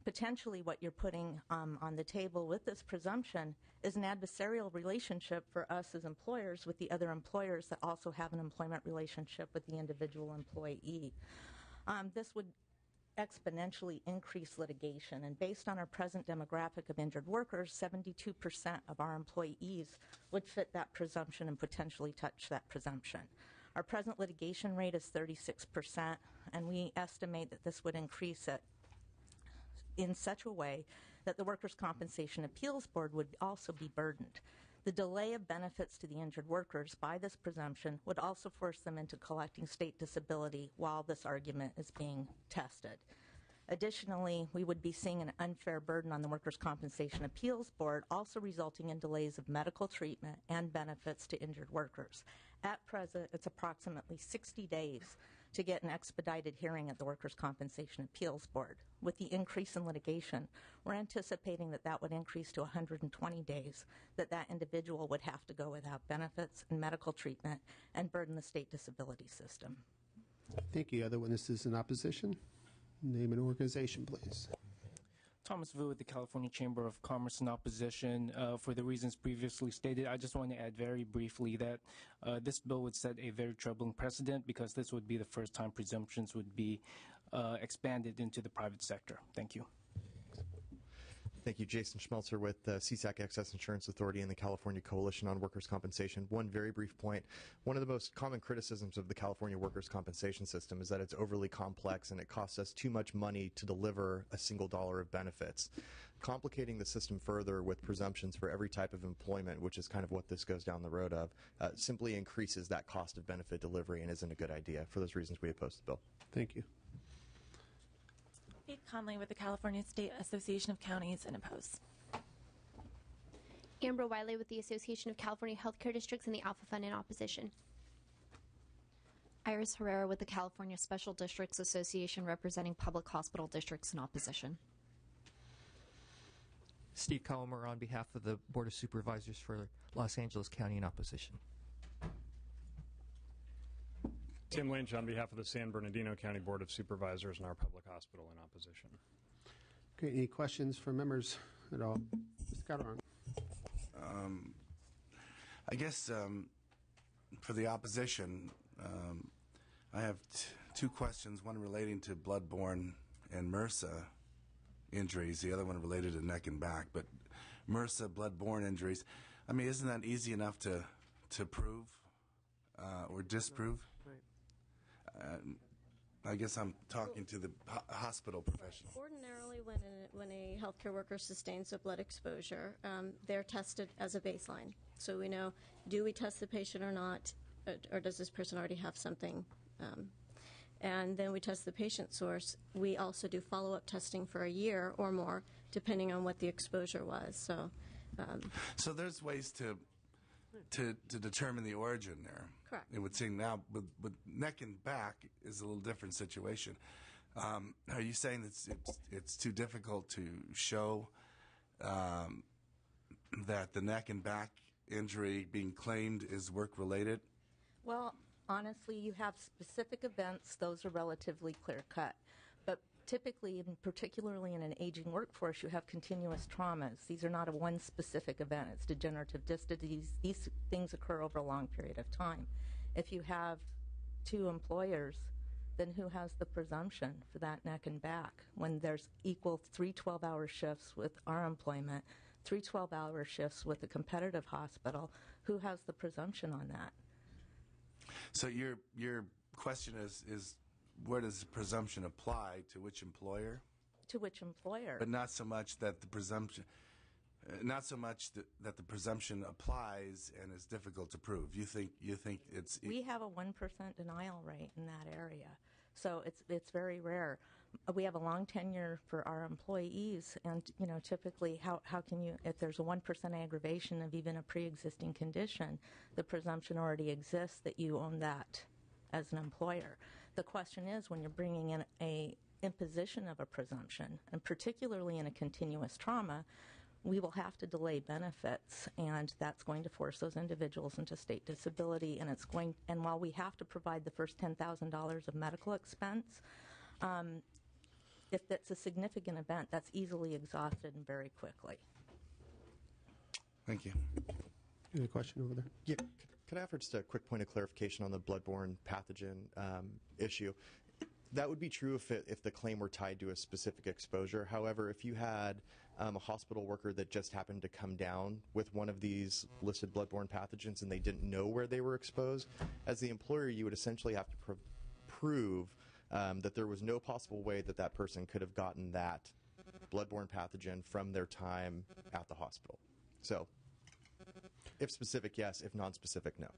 Potentially what you're putting on the table with this presumption is an adversarial relationship for us as employers with the other employers that also have an employment relationship with the individual employee. This would exponentially increase litigation, and based on our present demographic of injured workers, 72% of our employees would fit that presumption and potentially touch that presumption. Our present litigation rate is 36%, and we estimate that this would increase it in such a way that the Workers' Compensation Appeals Board would also be burdened. The delay of benefits to the injured workers by this presumption would also force them into collecting state disability while this argument is being tested. Additionally, we would be seeing an unfair burden on the Workers' Compensation Appeals Board, also resulting in delays of medical treatment and benefits to injured workers. At present, it's approximately 60 days to get an expedited hearing at the Workers' Compensation Appeals Board. With the increase in litigation, we're anticipating that that would increase to 120 days, that individual would have to go without benefits and medical treatment and burden the state disability system. Thank you. Other witnesses in opposition? Name and organization, please. Thomas Vu with the California Chamber of Commerce in opposition. For the reasons previously stated, I just want to add very briefly that this bill would set a very troubling precedent because this would be the first time presumptions would be expanded into the private sector. Thank you. Thank you. Jason Schmelzer with CSAC Excess Insurance Authority and the California Coalition on Workers' Compensation. One very brief point. One of the most common criticisms of the California workers' compensation system is that it's overly complex and it costs us too much money to deliver a single dollar of benefits. Complicating the system further with presumptions for every type of employment, which is kind of what this goes down the road of, simply increases that cost of benefit delivery and isn't a good idea. For those reasons, we oppose the bill. Thank you. Faith Conley with the California State Association of Counties and oppose. Amber Wiley with the Association of California Healthcare Districts and the Alpha Fund in opposition. Iris Herrera with the California Special Districts Association representing public hospital districts in opposition. Steve Comer on behalf of the Board of Supervisors for Los Angeles County in opposition. Tim Lynch on behalf of the San Bernardino County Board of Supervisors and our public hospital in opposition. Okay, any questions from members at all? Mr. Calderon. I guess for the opposition, I have two questions, one relating to bloodborne and MRSA injuries, the other one related to neck and back. But MRSA, bloodborne injuries, I mean, isn't that easy enough to prove or disprove? I guess I'm talking to the hospital professional. Ordinarily, when a healthcare worker sustains a blood exposure, they're tested as a baseline. So we know, do we test the patient or not, or does this person already have something? And then we test the patient source. We also do follow-up testing for a year or more, depending on what the exposure was. So there's ways to determine the origin there. Correct. It would seem now with neck and back is a little different situation. Are you saying it's too difficult to show that the neck and back injury being claimed is work-related? Well, honestly, you have specific events. Those are relatively clear-cut. But typically, and particularly in an aging workforce, you have continuous traumas. These are not a one specific event. It's degenerative disc disease. These things occur over a long period of time. If you have two employers, then who has the presumption for that neck and back when there's equal 3 12-hour shifts with our employment, 3 12-hour shifts with a competitive hospital? Who has the presumption on that? So your question is where does the presumption apply, to which employer? To which employer? But not so much that the presumption, that the presumption applies and is difficult to prove. You think it's We have a 1% denial rate in that area, so it's very rare. We have a long tenure for our employees, and typically, how can you, if there's a 1% aggravation of even a pre-existing condition, the presumption already exists that you own that as an employer. The question is, when you're bringing in a imposition of a presumption, and particularly in a continuous trauma, we will have to delay benefits, and that's going to force those individuals into state disability. And while we have to provide the first $10,000 of medical expense, if it's a significant event, that's easily exhausted and very quickly. Thank you. You have a question over there? Yeah. Could I offer just a quick point of clarification on the bloodborne pathogen issue? That would be true if the claim were tied to a specific exposure. However, if you had a hospital worker that just happened to come down with one of these listed bloodborne pathogens and they didn't know where they were exposed, as the employer, you would essentially have to prove that there was no possible way that that person could have gotten that bloodborne pathogen from their time at the hospital. So, if specific, yes. If non-specific, no.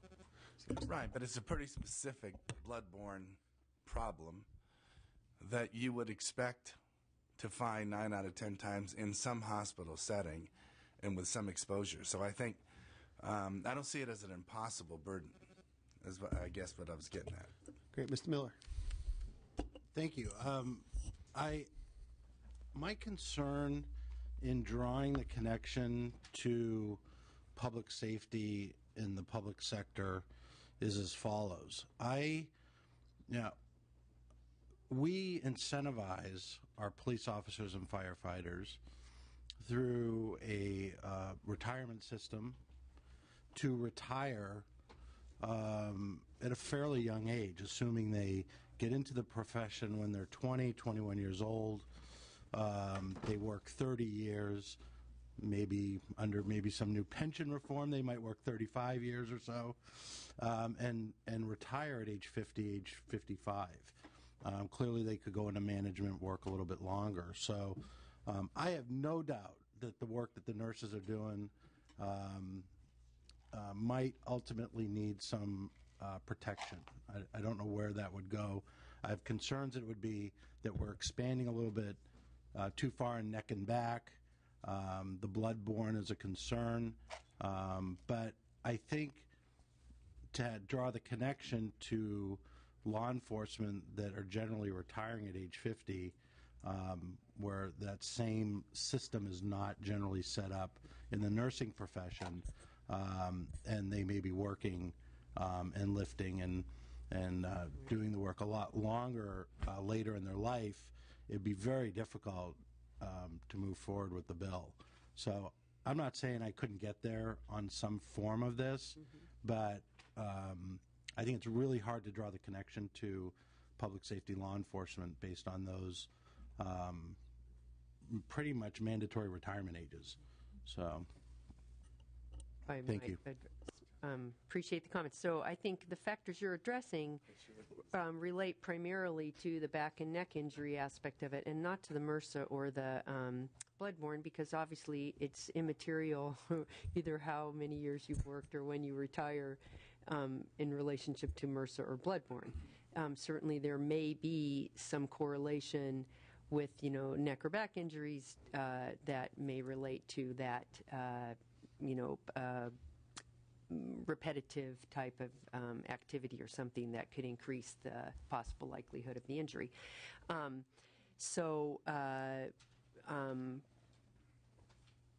Right, but it's a pretty specific bloodborne problem that you would expect to find 9 out of 10 times in some hospital setting and with some exposure. So I think I don't see it as an impossible burden, is I guess what I was getting at. Great. Mr. Miller. Thank you. My concern in drawing the connection to public safety in the public sector is as follows. We incentivize our police officers and firefighters through a retirement system to retire at a fairly young age, assuming they get into the profession when they're 20, 21 years old. They work 30 years, maybe under some new pension reform, they might work 35 years or so, and retire at age 50, age 55. Clearly, they could go into management work a little bit longer. So I have no doubt that the work that the nurses are doing might ultimately need some protection. I don't know where that would go. I have concerns that it would be that we're expanding a little bit too far in neck and back. The bloodborne is a concern. But I think to draw the connection to law enforcement that are generally retiring at age 50, where that same system is not generally set up in the nursing profession, and they may be working and lifting and doing the work a lot longer later in their life, it'd be very difficult to move forward with the bill. So I'm not saying I couldn't get there on some form of this, but I think it's really hard to draw the connection to public safety law enforcement based on those pretty much mandatory retirement ages. So thank you. Appreciate the comments. So I think the factors you're addressing relate primarily to the back and neck injury aspect of it, and not to the MRSA or the bloodborne, because obviously it's immaterial either how many years you've worked or when you retire in relationship to MRSA or bloodborne. Certainly there may be some correlation with, neck or back injuries that may relate to that, repetitive type of activity or something that could increase the possible likelihood of the injury.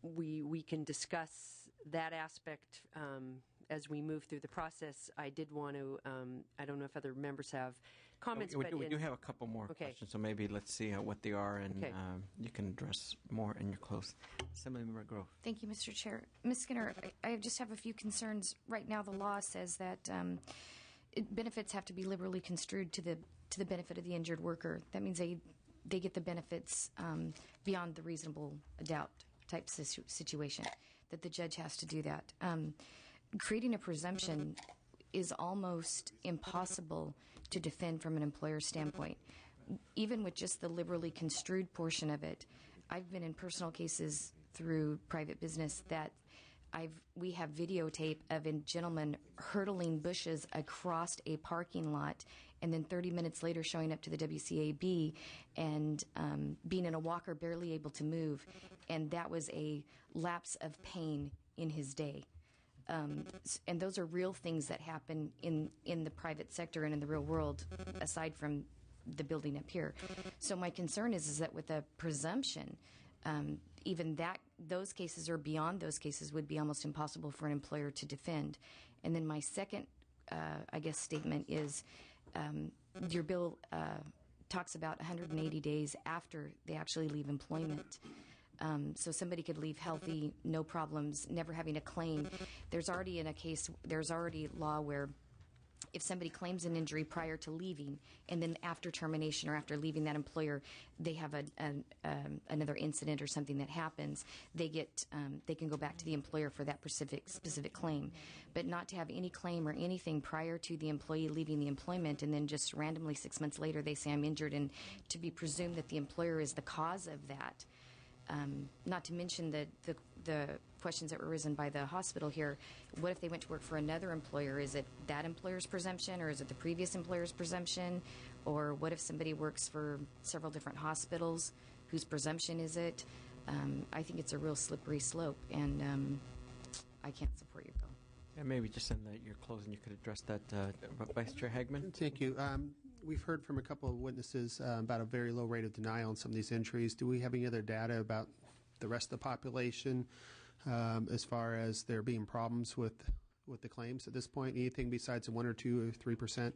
We can discuss that aspect as we move through the process. I did want to, I don't know if other members have comments. We do have a couple more questions, so maybe let's see what they are, and you can address more in your close. Assemblymember Grove. Thank you, Mr. Chair. Ms. Skinner, I just have a few concerns. Right now, the law says that benefits have to be liberally construed to the benefit of the injured worker. That means they get the benefits beyond the reasonable doubt type situation, that the judge has to do that. Creating a presumption is almost impossible to defend from an employer standpoint. Even with just the liberally construed portion of it, I've been in personal cases through private business that we have videotape of a gentleman hurdling bushes across a parking lot and then 30 minutes later showing up to the WCAB and being in a walker, barely able to move, and that was a lapse of pain in his day. And those are real things that happen in the private sector and in the real world, aside from the building up here. So my concern is that with a presumption, even those cases or beyond those cases would be almost impossible for an employer to defend. And then my second, statement is your bill talks about 180 days after they actually leave employment. So somebody could leave healthy, no problems, never having a claim. There's already law where if somebody claims an injury prior to leaving, and then after termination or after leaving that employer, they have another incident or something that happens, they can go back to the employer for that specific claim. But not to have any claim or anything prior to the employee leaving the employment, and then just randomly 6 months later they say I'm injured, and to be presumed that the employer is the cause of that. Not to mention the questions that were risen by the hospital here. What if they went to work for another employer? Is it that employer's presumption, or is it the previous employer's presumption? Or what if somebody works for several different hospitals? whose presumption is it? I think it's a real slippery slope, and I can't support your bill. And maybe just in your closing, you could address that, Vice Chair Hagman. Thank you. We've heard from a couple of witnesses about a very low rate of denial in some of these entries. Do we have any other data about the rest of the population as far as there being problems with the claims at this point? Anything besides a 1 or 2 or 3%?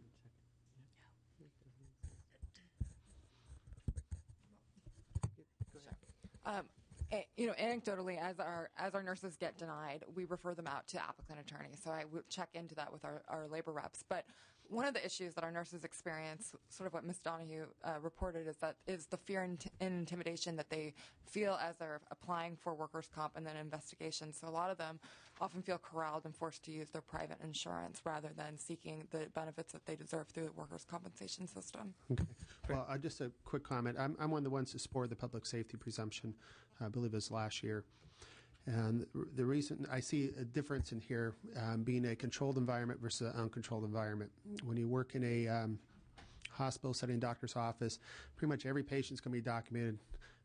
Anecdotally, as our nurses get denied, we refer them out to applicant attorneys. So I would check into that with our labor reps. But one of the issues that our nurses experience, sort of what Ms. Donahue reported, is the fear and intimidation that they feel as they're applying for workers' comp and then investigation. So a lot of them often feel corralled and forced to use their private insurance rather than seeking the benefits that they deserve through the workers' compensation system. Okay. Well, just a quick comment. I'm one of the ones who supported the public safety presumption, I believe it was last year. And the reason I see a difference in here being a controlled environment versus an uncontrolled environment. When you work in a hospital setting, doctor's office, pretty much every patient's going to be documented.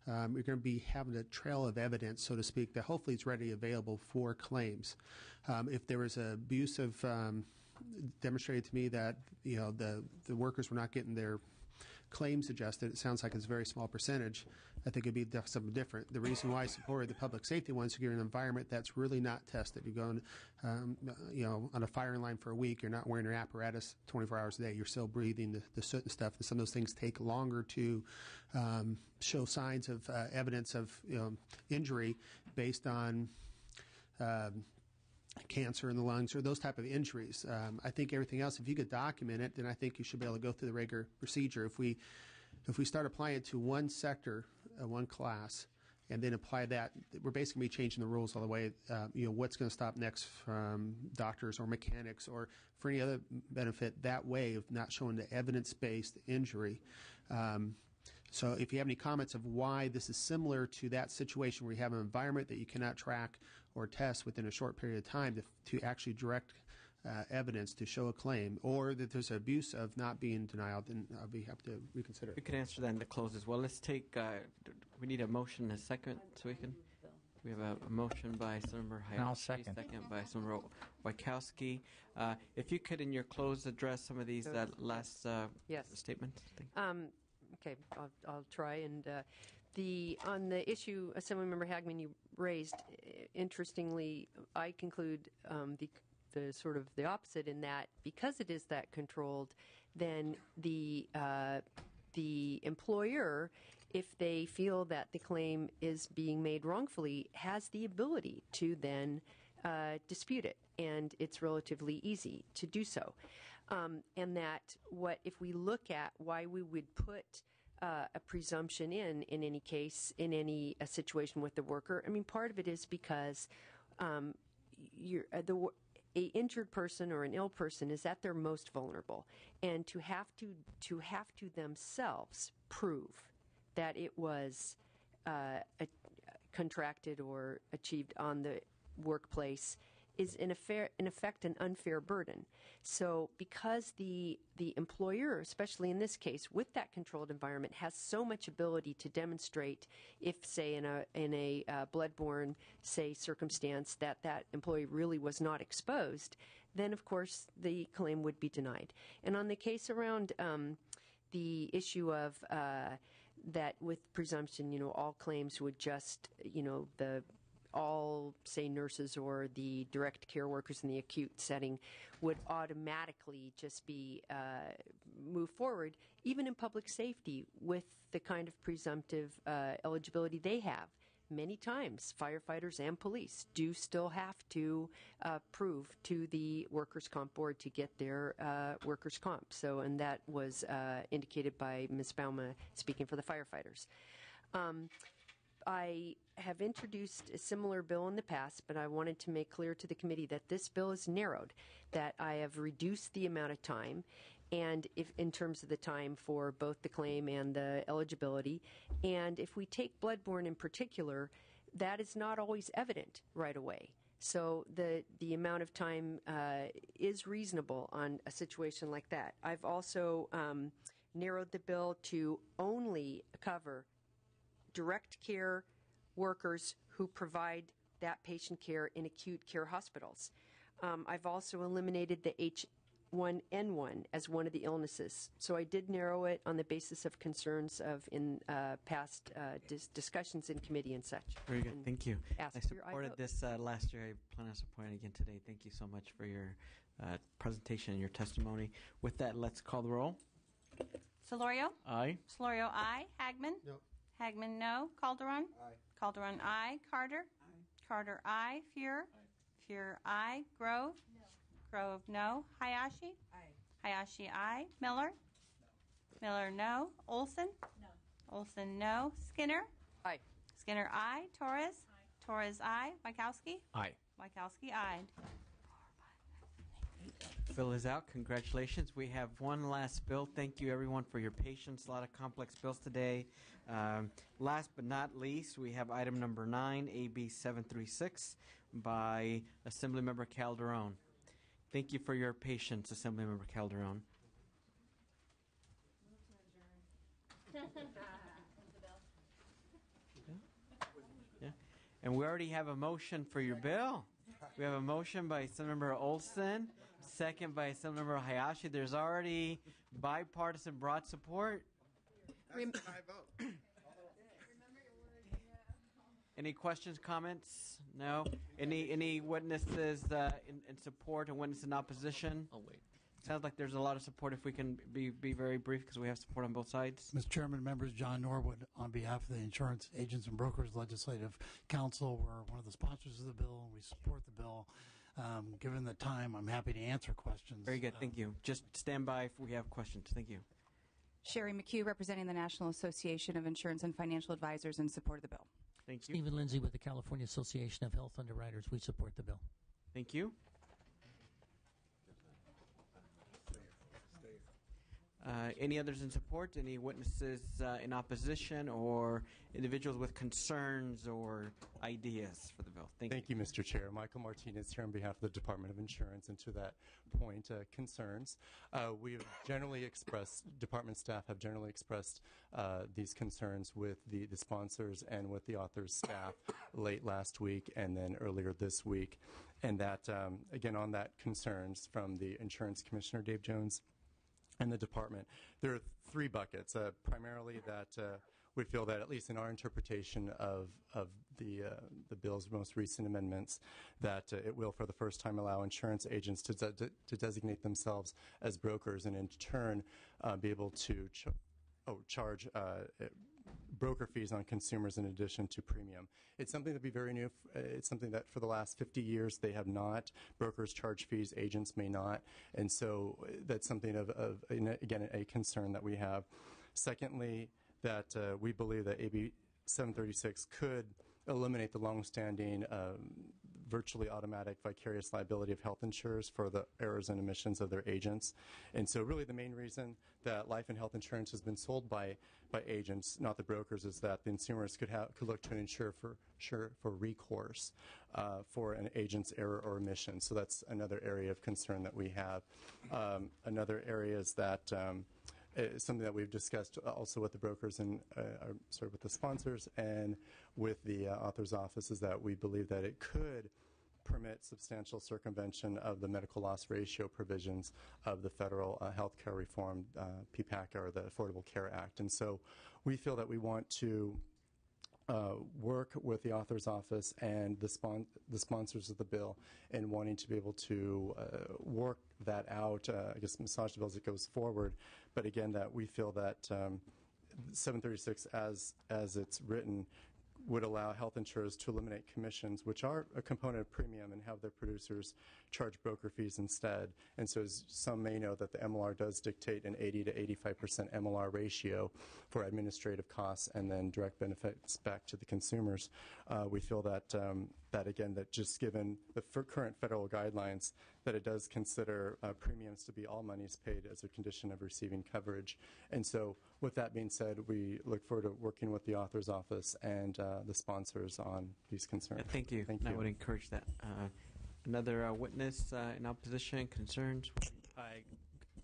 You're going to be having a trail of evidence, so to speak, that hopefully is readily available for claims. If there was abuse of demonstrated to me that the workers were not getting their claims adjusted, it sounds like it's a very small percentage. I think it'd be something different. The reason why I supported the public safety ones is you're in an environment that's really not tested. You're going, on a firing line for a week. You're not wearing your apparatus 24 hours a day. You're still breathing the soot and stuff. And some of those things take longer to show signs of evidence of injury based on cancer in the lungs or those type of injuries. I think everything else, if you could document it, then I think you should be able to go through the regular procedure. If we start applying it to one sector, one class, and then apply that, we're basically changing the rules all the way. What's going to stop next from doctors or mechanics or for any other benefit that way of not showing the evidence-based injury. So if you have any comments of why this is similar to that situation where you have an environment that you cannot track or test within a short period of time to actually direct evidence to show a claim, or that there's abuse of not being denied, then I'll be happy to reconsider. We can answer that in the close as well. Let's take, we need a motion and a second so we can. We have a motion by Senator Hayashi. I'll second. Second by Senator Wachowski. If you could, in your close, address some of these last statements. Okay, I'll try. And on the issue, Assemblymember Hagman, you raised, interestingly, I conclude the sort of the opposite in that because it is that controlled, then the employer, if they feel that the claim is being made wrongfully, has the ability to then dispute it, and it's relatively easy to do so. And that if we look at why we would put a presumption in any case, in any situation with the worker, I mean, part of it is because a injured person or an ill person is at their most vulnerable, and to have to themselves prove that it was contracted or achieved on the workplace is in effect an unfair burden. So because the employer, especially in this case with that controlled environment, has so much ability to demonstrate if, say, in a bloodborne, say, circumstance that employee really was not exposed, then of course the claim would be denied. And on the case around the issue of that with presumption, all claims would just, all, say, nurses or the direct care workers in the acute setting would automatically just be move forward, even in public safety, with the kind of presumptive eligibility they have. Many times, firefighters and police do still have to prove to the workers' comp board to get their workers' comp. So, and that was indicated by Ms. Bauma speaking for the firefighters. I have introduced a similar bill in the past, but I wanted to make clear to the committee that this bill is narrowed, that I have reduced the amount of time, and if in terms of the time for both the claim and the eligibility. And if we take bloodborne in particular, that is not always evident right away. So the amount of time is reasonable on a situation like that. I've also narrowed the bill to only cover direct care workers who provide that patient care in acute care hospitals. I've also eliminated the H1N1 as one of the illnesses. So I did narrow it on the basis of concerns in past discussions in committee and such. Very good. Thank you. I Ask for your supported vote. this last year. I plan on supporting it again today. Thank you so much for your presentation and your testimony. With that, let's call the roll. Solorio? Aye. Solorio, aye. Hagman? No. Hagman, no. Calderon? Aye. Calderon, aye. Carter? Aye. Carter, aye. Fuhr? Aye. Fuhr, aye. Grove? No. Grove, no. Hayashi? Aye. Hayashi, aye. Miller? No. Miller, no. Olson? No. Olson, no. Skinner? Aye. Skinner, aye. Torres? Aye. Torres, aye. Wykowski? Aye. Wykowski, aye. Bill is out. Congratulations. We have one last bill. Thank you, everyone, for your patience. A lot of complex bills today. Last but not least, we have item number 9, AB 736, by Assemblymember Calderon. Thank you for your patience, Assemblymember Calderon. Yeah. And we already have a motion for your bill. We have a motion by Assemblymember Olson, second by Assemblymember Hayashi. There's already bipartisan broad support. That's the high vote. Any questions, comments? No? Any witnesses in support and witnesses in opposition? I'll wait. Sounds like there's a lot of support if we can be very brief because we have support on both sides. Mr. Chairman, members, John Norwood on behalf of the Insurance Agents and Brokers Legislative Council. We're one of the sponsors of the bill, and we support the bill. Given the time, I'm happy to answer questions. Very good. Thank you. Just stand by if we have questions. Thank you. Sherry McHugh, representing the National Association of Insurance and Financial Advisors, in support of the bill. Thank you. Stephen Lindsay with the California Association of Health Underwriters. We support the bill. Thank you. Any others in support? Any witnesses in opposition or individuals with concerns or ideas for the bill? Thank you, Mr. Chair. Michael Martinez here on behalf of the Department of Insurance, and to that point, concerns. We have generally expressed, department staff have generally expressed these concerns with the sponsors and with the author's staff late last week and then earlier this week. And that, again, on that concerns from the Insurance Commissioner, Dave Jones, and the department, there are three buckets. Primarily that we feel that, at least in our interpretation of the bill's most recent amendments, that it will for the first time allow insurance agents to designate themselves as brokers and in turn be able to charge broker fees on consumers in addition to premium. It's something that be very new. It's something that for the last 50 years they have not. Brokers charge fees, agents may not. And so that's something of again, a concern that we have. Secondly, that we believe that AB 736 could eliminate the longstanding virtually automatic vicarious liability of health insurers for the errors and omissions of their agents. And so really the main reason that life and health insurance has been sold by agents, not the brokers, is that the consumers could look to an insurer for recourse for an agent's error or omission. So that's another area of concern that we have. Another area is that something that we've discussed also with the brokers and sort of with the sponsors and with the author's office, is that we believe that it could permit substantial circumvention of the medical loss ratio provisions of the federal health care reform, PPACA, or the Affordable Care Act. And so we feel that we want to work with the author's office and the sponsors of the bill in wanting to be able to work that out, I guess massage the bill as it goes forward. But again, that we feel that 736 as it's written would allow health insurers to eliminate commissions, which are a component of premium, and have their producers charge broker fees instead. And so as some may know, that the MLR does dictate an 80 to 85% MLR ratio for administrative costs and then direct benefits back to the consumers. We feel that, again, that just given the current federal guidelines, that it does consider premiums to be all monies paid as a condition of receiving coverage. And so with that being said, we look forward to working with the author's office and the sponsors on these concerns. Thank you. Thank you. I would encourage that. Another witness in opposition, concerns? Hi.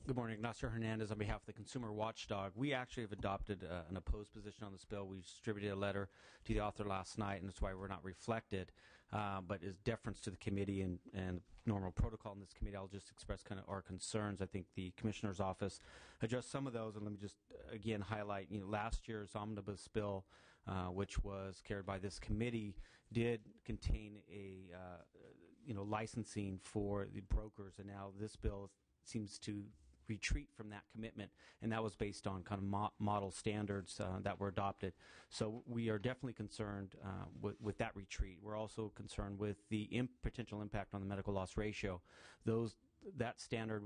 Good morning. Ignacio Hernandez on behalf of the Consumer Watchdog. We actually have adopted an opposed position on this bill. We distributed a letter to the author last night, and that's why we're not reflected. But as deference to the committee and normal protocol in this committee, I'll just express kind of our concerns. I think the Commissioner's Office addressed some of those, and let me just again highlight, last year's omnibus bill, which was carried by this committee, did contain a licensing for the brokers, and now this bill seems to retreat from that commitment, and that was based on kind of model standards that were adopted. So we are definitely concerned with that retreat. We're also concerned with the potential impact on the medical loss ratio. That standard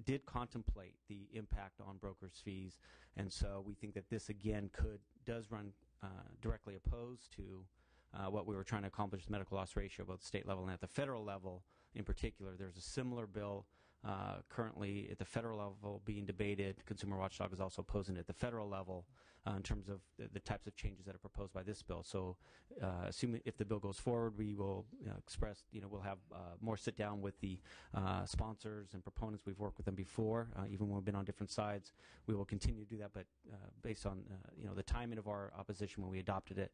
did contemplate the impact on brokers' fees, and so we think that this again does run directly opposed to what we were trying to accomplish with medical loss ratio, both state level and at the federal level in particular. There's a similar bill currently at the federal level being debated. Consumer Watchdog is also opposing it at the federal level in terms of the types of changes that are proposed by this bill. So assuming if the bill goes forward, we will we'll have more sit down with the sponsors and proponents. We've worked with them before, even when we've been on different sides. We will continue to do that, but based on the timing of our opposition when we adopted it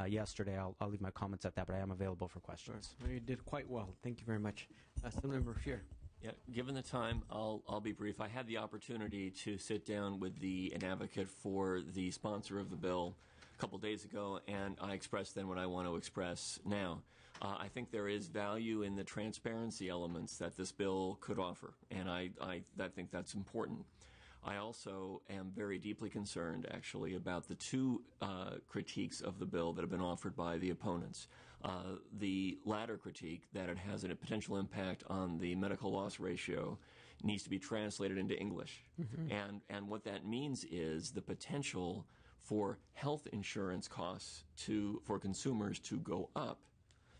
yesterday, I'll leave my comments at that, but I am available for questions. Sure. You did quite well. Thank you very much. Senator Fear. Yeah, given the time, I'll be brief. I had the opportunity to sit down with an advocate for the sponsor of the bill a couple days ago, and I expressed then what I want to express now. I think there is value in the transparency elements that this bill could offer, and I think that's important. I also am very deeply concerned, actually, about the two critiques of the bill that have been offered by the opponents. The latter critique, that it has a potential impact on the medical loss ratio, needs to be translated into English. Mm-hmm. And what that means is the potential for health insurance costs for consumers to go up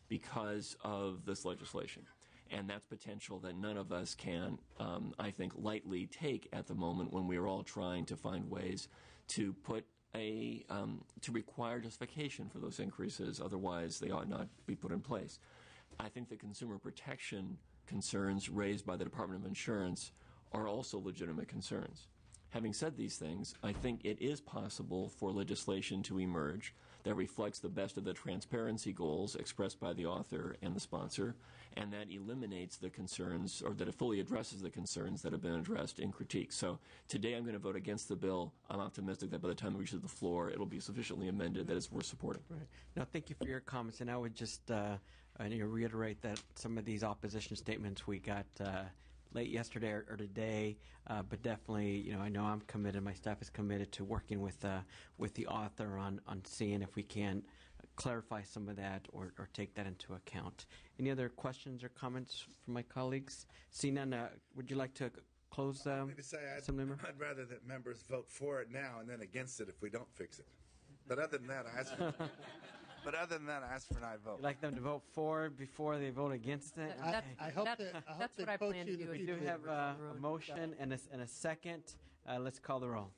because of this legislation. And that's potential that none of us can, I think, lightly take at the moment when we are all trying to find ways to put to require justification for those increases. Otherwise, they ought not be put in place. I think the consumer protection concerns raised by the Department of Insurance are also legitimate concerns. Having said these things, I think it is possible for legislation to emerge that reflects the best of the transparency goals expressed by the author and the sponsor, and that eliminates the concerns, or that it fully addresses the concerns that have been addressed in critique. So today I'm going to vote against the bill. I'm optimistic that by the time it reaches the floor, it'll be sufficiently amended that it's worth supporting. Right. Now, thank you for your comments, and I would just reiterate that some of these opposition statements we got late yesterday or today, but definitely, I know I'm committed, my staff is committed to working with the author on seeing if we can clarify some of that or take that into account. Any other questions or comments from my colleagues? Seeing none, would you like to close some member? I'd rather that members vote for it now and then against it if we don't fix it. But other than that, I ask for an aye vote. You'd like them to vote for it before they vote against it? I hope that's what I plan to do. We do have a motion and a second. Let's call the roll.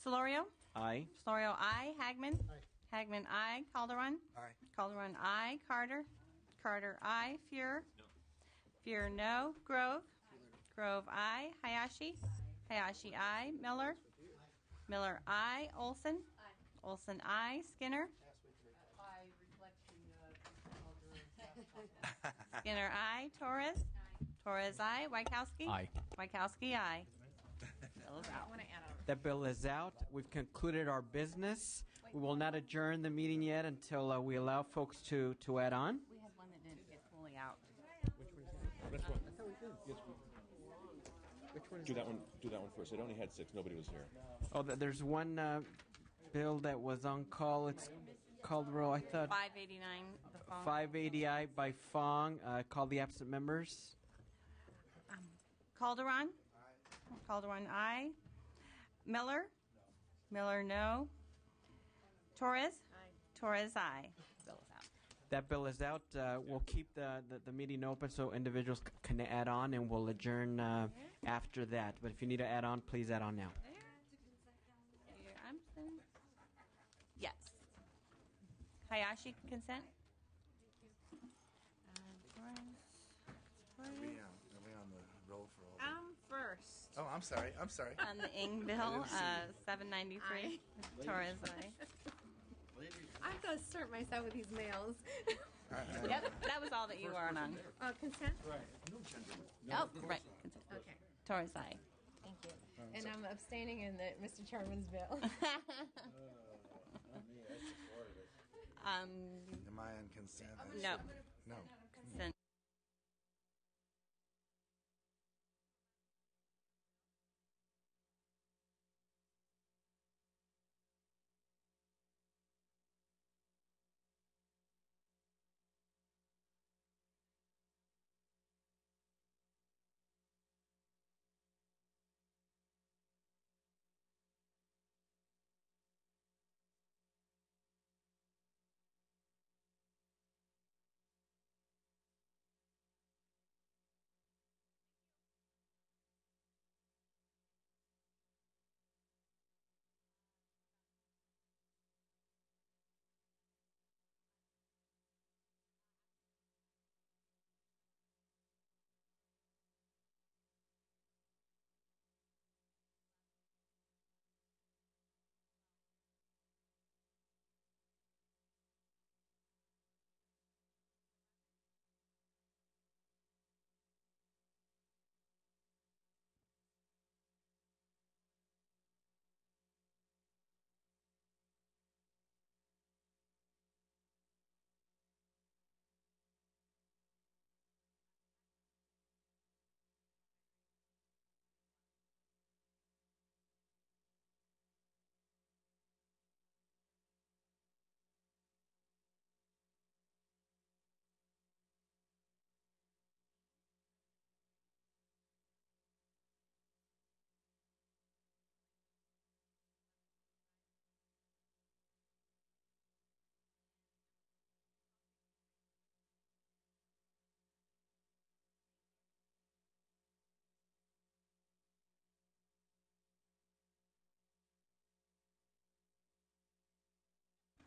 Solorio? Aye. Solorio, aye. Hagman? Aye. Hagman, aye. Calderon? Aye. Calderon, aye. Carter? Carter, aye. Fuhr? No. Fuhr, no. Grove? Grove, aye. Hayashi? Hayashi, aye. Miller? Miller, aye. Olson? Aye. Olson, aye. Skinner? Skinner, aye. Torres? Aye. Torres, aye. Wykowski? Aye. Wykowski, aye. Bill is out. That bill is out. We've concluded our business. We will not adjourn the meeting yet until we allow folks to add on. We had one that didn't get fully out. Which one? I thought we did. Yes, Which one is do that one first. It only had 6. Nobody was here. Oh, there's one bill that was on call. It's called roll. I thought 589. 580I by Fong. Call the absent members. Calderon? Aye. Calderon, aye. Miller? No. Miller, no. Torres? Aye. Torres, aye. Bill is out. That bill is out. We'll keep the meeting open so individuals can add on, and we'll adjourn after that. But if you need to add on, please add on now. Yes. Hayashi, consent? Are we on the roll for all? First. Oh, I'm sorry. I'm sorry. On the Ing bill, 793. Torres, aye. I've got to start myself with these mails. Yep, that was all that you were on. Consent? Right. Oh, right. Consent. Okay. Torres, aye. Thank you. And I'm abstaining in the Mr. Chairman's bill. Am I on consent? No. No. Consent.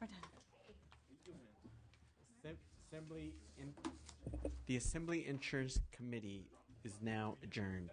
We're done. The Assembly Insurance Committee is now adjourned.